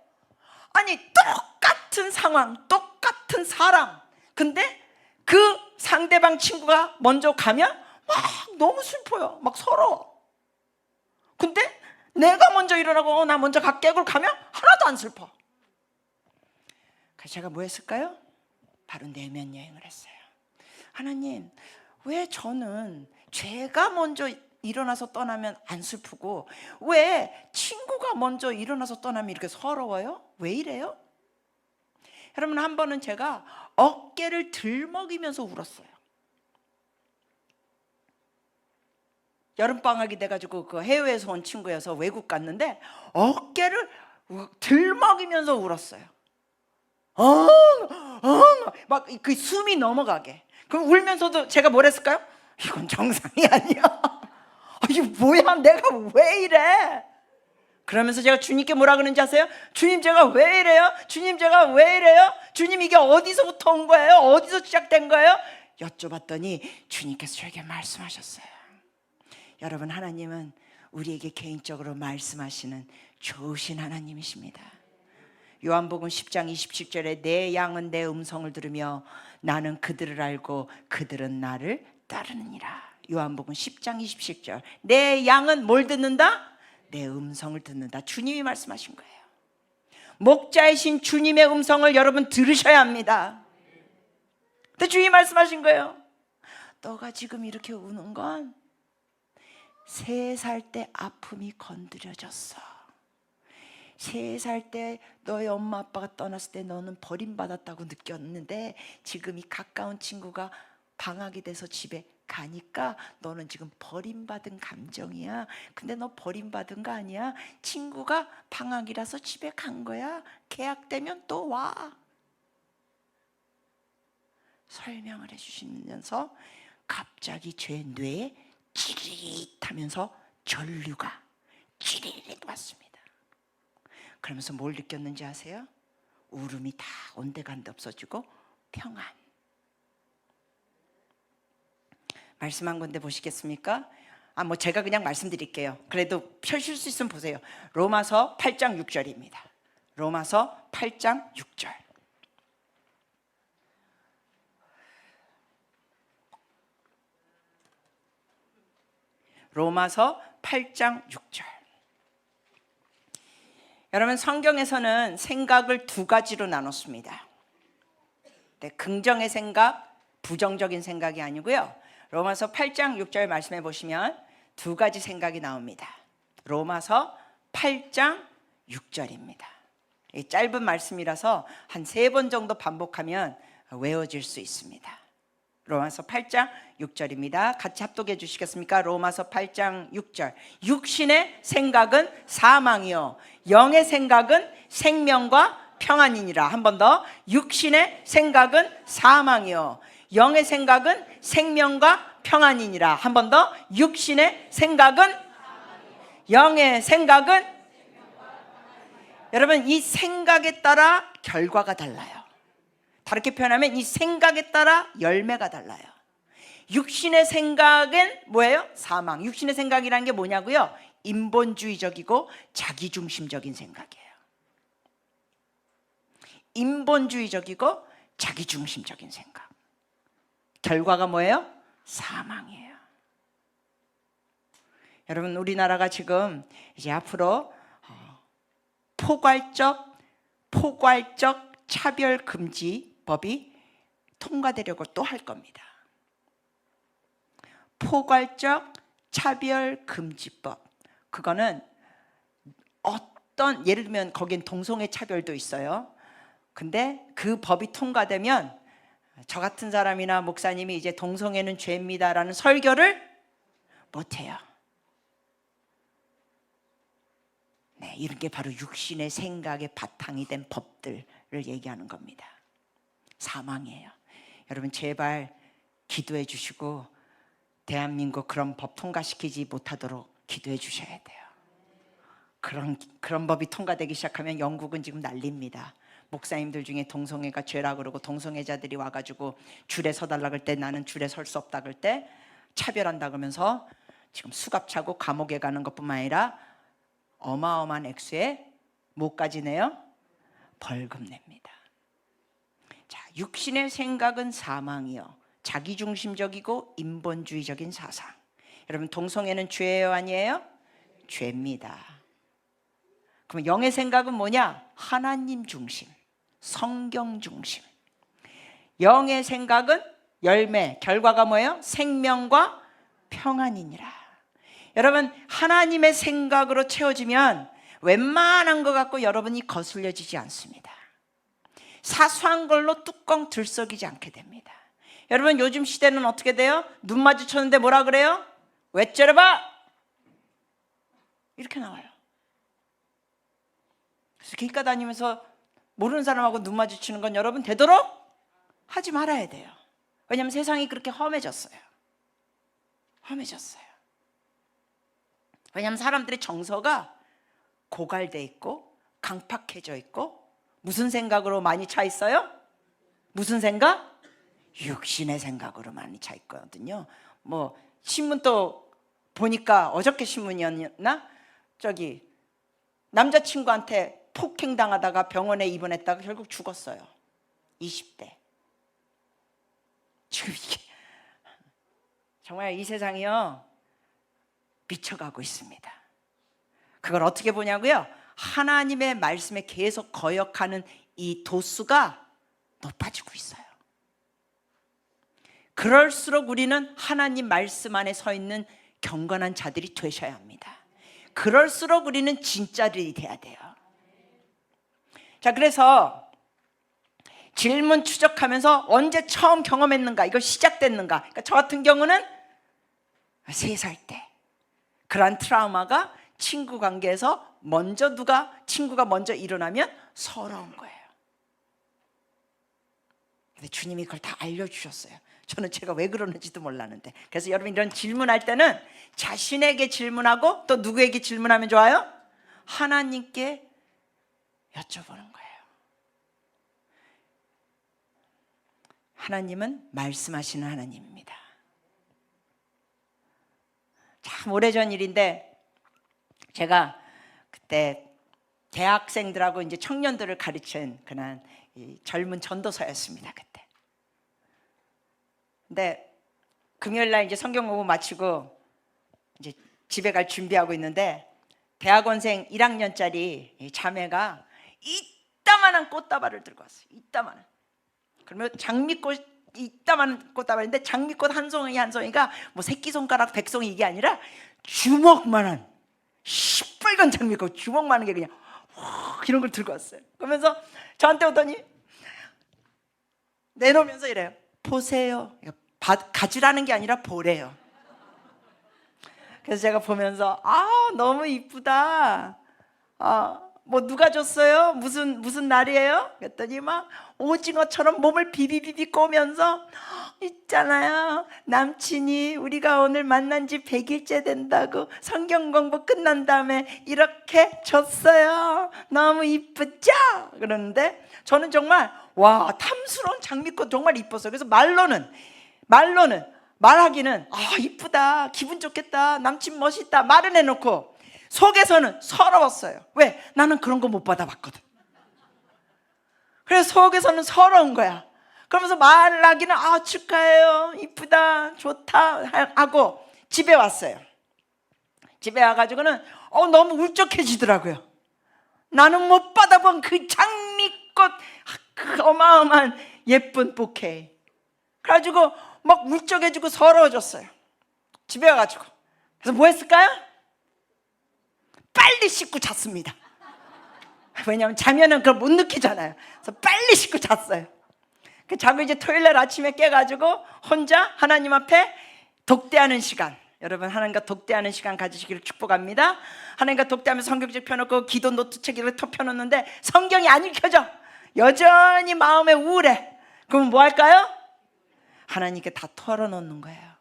아니, 똑같은 상황, 똑같은 사람, 근데 그 상대방 친구가 먼저 가면 막 너무 슬퍼요. 막 서러워. 근데 내가 먼저 일어나고 나 먼저 갈게 하고 가면 하나도 안 슬퍼. 그래서 제가 뭐 했을까요? 바로 내면 여행을 했어요. 하나님, 왜 저는 제가 먼저 일어나서 떠나면 안 슬프고 왜 친구가 먼저 일어나서 떠나면 이렇게 서러워요? 왜 이래요? 여러분, 한 번은 제가 어깨를 들먹이면서 울었어요. 여름방학이 돼가지고 그 해외에서 온 친구여서 외국 갔는데 어깨를 들먹이면서 울었어요. 막 그 숨이 넘어가게. 그럼 울면서도 제가 뭘 했을까요? 이건 정상이 아니야. 이게 뭐야, 내가 왜 이래? 그러면서 제가 주님께 뭐라 그러는지 아세요? 주님, 제가 왜 이래요? 주님, 제가 왜 이래요? 주님, 이게 어디서부터 온 거예요? 어디서 시작된 거예요? 여쭤봤더니 주님께서 저에게 말씀하셨어요. 여러분, 하나님은 우리에게 개인적으로 말씀하시는 좋으신 하나님이십니다. 요한복음 10장 27절에 내 양은 내 음성을 들으며 나는 그들을 알고 그들은 나를 따르느니라. 요한복음 10장 27절. 내 양은 뭘 듣는다? 내 음성을 듣는다. 주님이 말씀하신 거예요. 목자이신 주님의 음성을 여러분 들으셔야 합니다. 근데 주님이 말씀하신 거예요. 너가 지금 이렇게 우는 건 3살 때 아픔이 건드려졌어. 3살 때 너의 엄마 아빠가 떠났을 때 너는 버림받았다고 느꼈는데 지금 이 가까운 친구가 방학이 돼서 집에 가니까 너는 지금 버림받은 감정이야. 근데 너 버림받은 거 아니야. 친구가 방학이라서 집에 간 거야. 계약되면 또 와. 설명을 해주시면서 갑자기 제 뇌에 찌릿하면서 전류가 찌릿 왔습니다. 그러면서 뭘 느꼈는지 아세요? 울음이 다 온데간데 없어지고 평안. 말씀한 건데 보시겠습니까? 뭐 제가 그냥 말씀드릴게요. 그래도 펴실 수 있으면 보세요. 로마서 8장 6절입니다. 로마서 8장 6절. 로마서 8장 6절. 여러분, 성경에서는 생각을 2가지로 나눴습니다. 네, 긍정의 생각, 부정적인 생각이 아니고요. 로마서 8장 6절 말씀해 보시면 2가지 생각이 나옵니다. 로마서 8장 6절입니다. 짧은 말씀이라서 한 3번 정도 반복하면 외워질 수 있습니다. 로마서 8장 6절입니다. 같이 합독해 주시겠습니까? 로마서 8장 6절. 육신의 생각은 사망이요 영의 생각은 생명과 평안이니라. 한 번 더. 육신의 생각은 사망이요 영의 생각은 생명과 평안이니라. 한 번 더. 육신의 생각은 영의 생각은. 여러분, 이 생각에 따라 결과가 달라요. 다르게 표현하면 이 생각에 따라 열매가 달라요. 육신의 생각은 뭐예요? 사망. 육신의 생각이라는 게 뭐냐고요? 인본주의적이고 자기중심적인 생각이에요. 인본주의적이고 자기중심적인 생각. 결과가 뭐예요? 사망이에요. 여러분, 우리나라가 지금 이제 앞으로 포괄적 차별금지법이 통과되려고 또 할 겁니다. 포괄적 차별금지법. 그거는 예를 들면 거긴 동성애 차별도 있어요. 근데 그 법이 통과되면 저 같은 사람이나 목사님이 이제 동성애는 죄입니다라는 설교를 못해요. 네, 이런 게 바로 육신의 생각의 바탕이 된 법들을 얘기하는 겁니다. 사망이에요. 여러분, 제발 기도해 주시고 대한민국 그런 법 통과시키지 못하도록 기도해 주셔야 돼요. 그런 법이 통과되기 시작하면 영국은 지금 난립니다. 목사님들 중에 동성애가 죄라 그러고 동성애자들이 와가지고 줄에 서달라 그럴 때 나는 줄에 설 수 없다 그럴 때 차별한다 그러면서 지금 수갑 차고 감옥에 가는 것뿐만 아니라 어마어마한 액수의 뭐까지 내요? 벌금 냅니다. 자, 육신의 생각은 사망이요, 자기중심적이고 인본주의적인 사상. 여러분, 동성애는 죄예요, 아니에요? 죄입니다. 그럼 영의 생각은 뭐냐? 하나님 중심, 성경 중심. 영의 생각은 열매, 결과가 뭐예요? 생명과 평안이니라. 여러분, 하나님의 생각으로 채워지면 웬만한 것 갖고 여러분이 거슬려지지 않습니다. 사소한 걸로 뚜껑 들썩이지 않게 됩니다. 여러분, 요즘 시대는 어떻게 돼요? 눈 마주쳤는데 뭐라 그래요? 왜 째려봐? 이렇게 나와요. 그래서 길가 다니면서 모르는 사람하고 눈 마주치는 건 여러분 되도록 하지 말아야 돼요. 왜냐하면 세상이 그렇게 험해졌어요. 왜냐하면 사람들의 정서가 고갈돼 있고 강팍해져 있고 무슨 생각으로 많이 차 있어요? 무슨 생각? 육신의 생각으로 많이 차 있거든요. 뭐 신문 또 보니까 어저께 신문이었나? 저기 남자친구한테 폭행당하다가 병원에 입원했다가 결국 죽었어요. 20대. 지금 이게 정말 이 세상이요 미쳐가고 있습니다. 그걸 어떻게 보냐고요? 하나님의 말씀에 계속 거역하는 이 도수가 높아지고 있어요. 그럴수록 우리는 하나님 말씀 안에 서 있는 경건한 자들이 되셔야 합니다. 그럴수록 우리는 진짜들이 돼야 돼요. 자, 그래서 질문 추적하면서 언제 처음 경험했는가, 이거 시작됐는가. 그러니까 저 같은 경우는 3살 때 그러한 트라우마가 친구 관계에서 친구가 먼저 일어나면 서러운 거예요. 근데 주님이 그걸 다 알려주셨어요. 저는 제가 왜 그러는지도 몰랐는데. 그래서 여러분, 이런 질문할 때는 자신에게 질문하고 또 누구에게 질문하면 좋아요? 하나님께 여쭤보는 거예요. 하나님은 말씀하시는 하나님입니다. 참 오래전 일인데 제가 그때 대학생들하고 이제 청년들을 가르친 그런 젊은 전도사였습니다. 그때. 근데 금요일 날 이제 성경 공부 마치고 이제 집에 갈 준비하고 있는데 대학원생 1학년짜리 자매가 이따만한 꽃다발을 들고 왔어요. 이따만한. 그러면 장미꽃, 이따만한 꽃다발인데 장미꽃 한 송이 한 송이가 뭐 새끼손가락 100송이 이게 아니라 주먹만한 시뻘건 장미꽃, 주먹만한 게 그냥 이런 걸 들고 왔어요. 그러면서 저한테 오더니 내놓으면서 이래요. 보세요. 가지라는 게 아니라 보래요. 그래서 제가 보면서 너무 이쁘다. 뭐 누가 줬어요? 무슨 날이에요? 그랬더니 막 오징어처럼 몸을 비비비비 꼬면서 있잖아요, 남친이 우리가 오늘 만난 지 100일째 된다고 성경 공부 끝난 다음에 이렇게 줬어요. 너무 이쁘죠? 그러는데 저는 정말 와, 탐 탐스러운 장미꽃 정말 이뻤어요. 그래서 말하기는 이쁘다, 기분 좋겠다, 남친 멋있다 말은 해놓고 속에서는 서러웠어요. 왜? 나는 그런 거 못 받아봤거든. 그래서 속에서는 서러운 거야. 그러면서 말하기는 축하해요, 이쁘다, 좋다 하고 집에 왔어요. 집에 와가지고는 너무 울적해지더라고요. 나는 못 받아본 그 장미꽃, 그 어마어마한 예쁜 보케. 그래가지고 막 울적해지고 서러워졌어요. 집에 와가지고. 그래서 뭐 했을까요? 빨리 씻고 잤습니다. 왜냐하면 자면은 그걸 못 느끼잖아요. 그래서 빨리 씻고 잤어요. 자고 이제 토요일날 아침에 깨가지고 혼자 하나님 앞에 독대하는 시간, 여러분 하나님과 독대하는 시간 가지시기를 축복합니다. 하나님과 독대하면서 성경책 펴놓고 기도 노트책 이렇게 펴놓는데 성경이 안 읽혀져. 여전히 마음에 우울해. 그럼 뭐 할까요? 하나님께 다 털어놓는 거예요.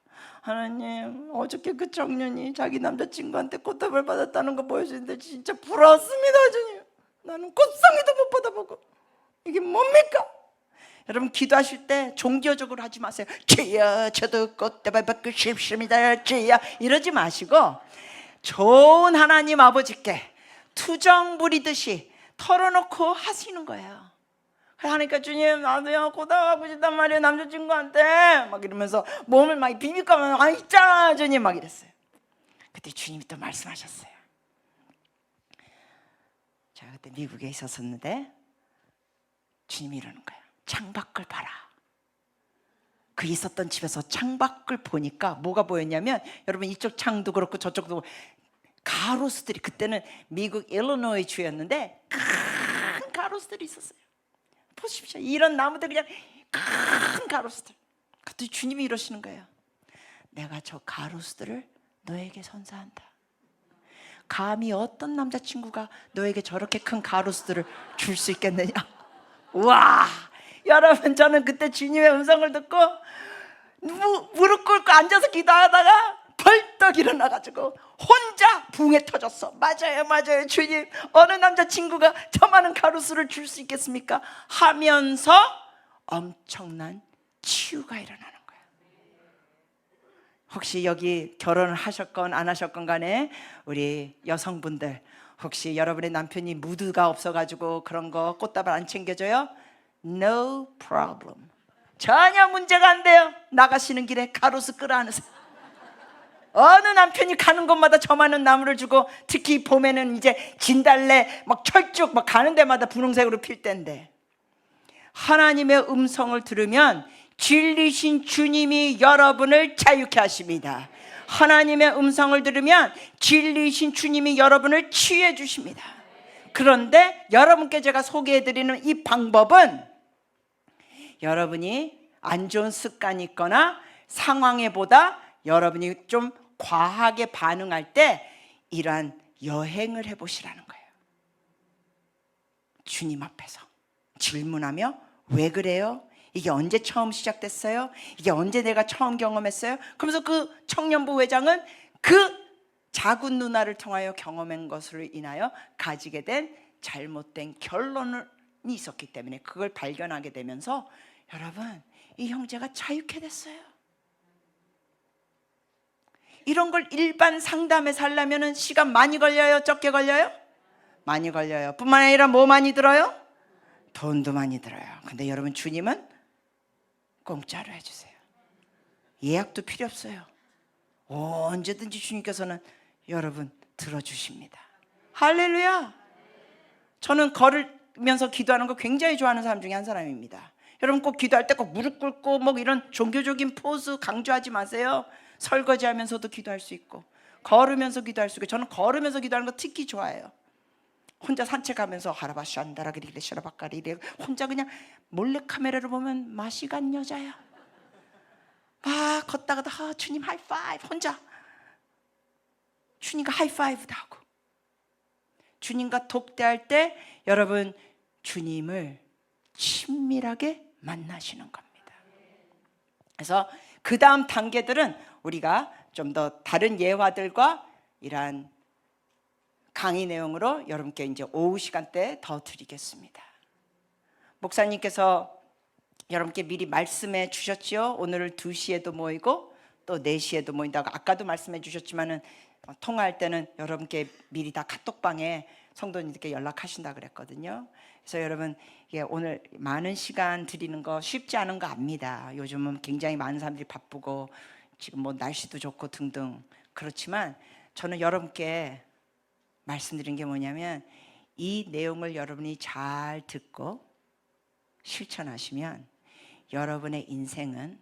하나님, 어저께 그 청년이 자기 남자친구한테 꽃다발 받았다는 거 보여주는데 진짜 부러웠습니다. 주님, 나는 꽃송이도 못 받아보고 이게 뭡니까? 여러분 기도하실 때 종교적으로 하지 마세요. 주여 저도 꽃다발 받고 싶습니다, 주여 이러지 마시고 좋은 하나님 아버지께 투정 부리듯이 털어놓고 하시는 거예요. 하니까 주님, 나도요 고등하고 싶단 말이에요, 남자친구한테 막 이러면서 몸을 막 비비까면 있잖아 주님 막 이랬어요. 그때 주님이 또 말씀하셨어요. 제가 그때 미국에 있었는데 주님이 이러는 거예요. 창밖을 봐라. 그 있었던 집에서 창밖을 보니까 뭐가 보였냐면, 여러분 이쪽 창도 그렇고 저쪽도 가로수들이, 그때는 미국 일리노이 주였는데 큰 가로수들이 있었어요. 보십시오. 이런 나무들, 그냥 큰 가로수들. 그때 주님이 이러시는 거예요. 내가 저 가로수들을 너에게 선사한다. 감히 어떤 남자친구가 너에게 저렇게 큰 가로수들을 줄 수 있겠느냐. 우와, 여러분 저는 그때 주님의 음성을 듣고 무릎 꿇고 앉아서 기도하다가 벌떡 일어나가지고 혼자 붕에 터졌어. 맞아요 주님, 어느 남자친구가 저 많은 가로수를 줄 수 있겠습니까? 하면서 엄청난 치유가 일어나는 거예요. 혹시 여기 결혼을 하셨건 안 하셨건 간에 우리 여성분들, 혹시 여러분의 남편이 무드가 없어가지고 그런 거 꽃다발 안 챙겨줘요? No problem. 전혀 문제가 안 돼요. 나가시는 길에 가로수 끌어안으세요. 어느 남편이 가는 곳마다 저 많은 나무를 주고, 특히 봄에는 이제 진달래 막 철쭉 막 가는 데마다 분홍색으로 필 때인데, 하나님의 음성을 들으면 진리신 주님이 여러분을 자유케 하십니다. 하나님의 음성을 들으면 진리신 주님이 여러분을 치유해 주십니다. 그런데 여러분께 제가 소개해드리는 이 방법은, 여러분이 안 좋은 습관이 있거나 상황에 보다 여러분이 좀 과하게 반응할 때 이러한 여행을 해보시라는 거예요. 주님 앞에서 질문하며, 왜 그래요? 이게 언제 처음 시작됐어요? 이게 언제 내가 처음 경험했어요? 그러면서 그 청년부 회장은 그 작은 누나를 통하여 경험한 것으로 인하여 가지게 된 잘못된 결론이 있었기 때문에 그걸 발견하게 되면서, 여러분 이 형제가 자유케 됐어요. 이런 걸 일반 상담에 하려면 시간 많이 걸려요? 적게 걸려요? 많이 걸려요. 뿐만 아니라 뭐 많이 들어요? 돈도 많이 들어요. 근데 여러분 주님은 공짜로 해주세요. 예약도 필요 없어요. 언제든지 주님께서는 여러분 들어주십니다. 할렐루야. 저는 걸으면서 기도하는 거 굉장히 좋아하는 사람 중에 한 사람입니다. 여러분 꼭 기도할 때 꼭 무릎 꿇고 뭐 이런 종교적인 포즈 강조하지 마세요. 설거지하면서도 기도할 수 있고, 걸으면서 기도할 수 있고. 저는 걸으면서 기도하는 거 특히 좋아해요. 혼자 산책하면서 하라바시 안다라기리레 샤라바까리레, 혼자 그냥 몰래 카메라를 보면 마시간 여자야. 막 걷다가도 주님 하이파이브, 혼자 주님과 하이파이브도 하고. 주님과 독대할 때 여러분 주님을 친밀하게 만나시는 겁니다. 그래서 그 다음 단계들은 우리가 좀 더 다른 예화들과 이러한 강의 내용으로 여러분께 이제 오후 시간대 더 드리겠습니다. 목사님께서 여러분께 미리 말씀해 주셨죠. 오늘 2시에도 모이고 또 4시에도 모인다고 아까도 말씀해 주셨지만은 통화할 때는 여러분께 미리 다 카톡방에 성도님들께 연락하신다 그랬거든요. 그래서 여러분 이게 오늘 많은 시간 드리는 거 쉽지 않은 거 압니다. 요즘은 굉장히 많은 사람들이 바쁘고 지금 뭐 날씨도 좋고 등등 그렇지만 저는 여러분께 말씀드린 게 뭐냐면 이 내용을 여러분이 잘 듣고 실천하시면 여러분의 인생은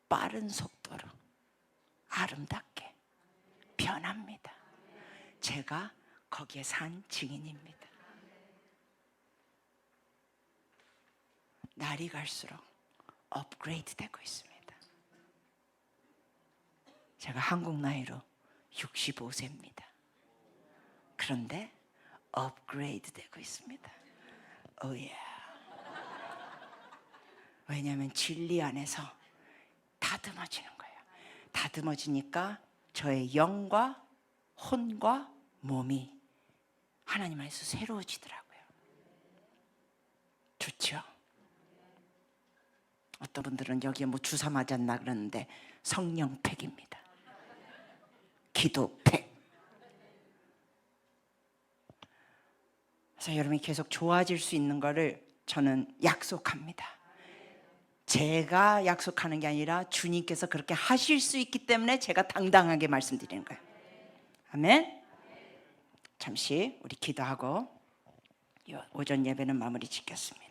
빠른 속도로 아름답게 변합니다. 제가 거기에 산 증인입니다. 날이 갈수록 업그레이드 되고 있습니다. 제가 한국 나이로 65세입니다. 그런데 업그레이드 되고 있습니다. 오예. 왜냐하면 진리 안에서 다듬어지는 거예요. 다듬어지니까 저의 영과 혼과 몸이 하나님 안에서 새로워지더라고요. 좋죠? 어떤 분들은 여기에 뭐 주사 맞았나 그러는데 성령팩입니다. 기도팩. 그래서 여러분이 계속 좋아질 수 있는 거를 저는 약속합니다. 제가 약속하는 게 아니라 주님께서 그렇게 하실 수 있기 때문에 제가 당당하게 말씀드리는 거예요. 아멘. 잠시 우리 기도하고 오전 예배는 마무리 짓겠습니다.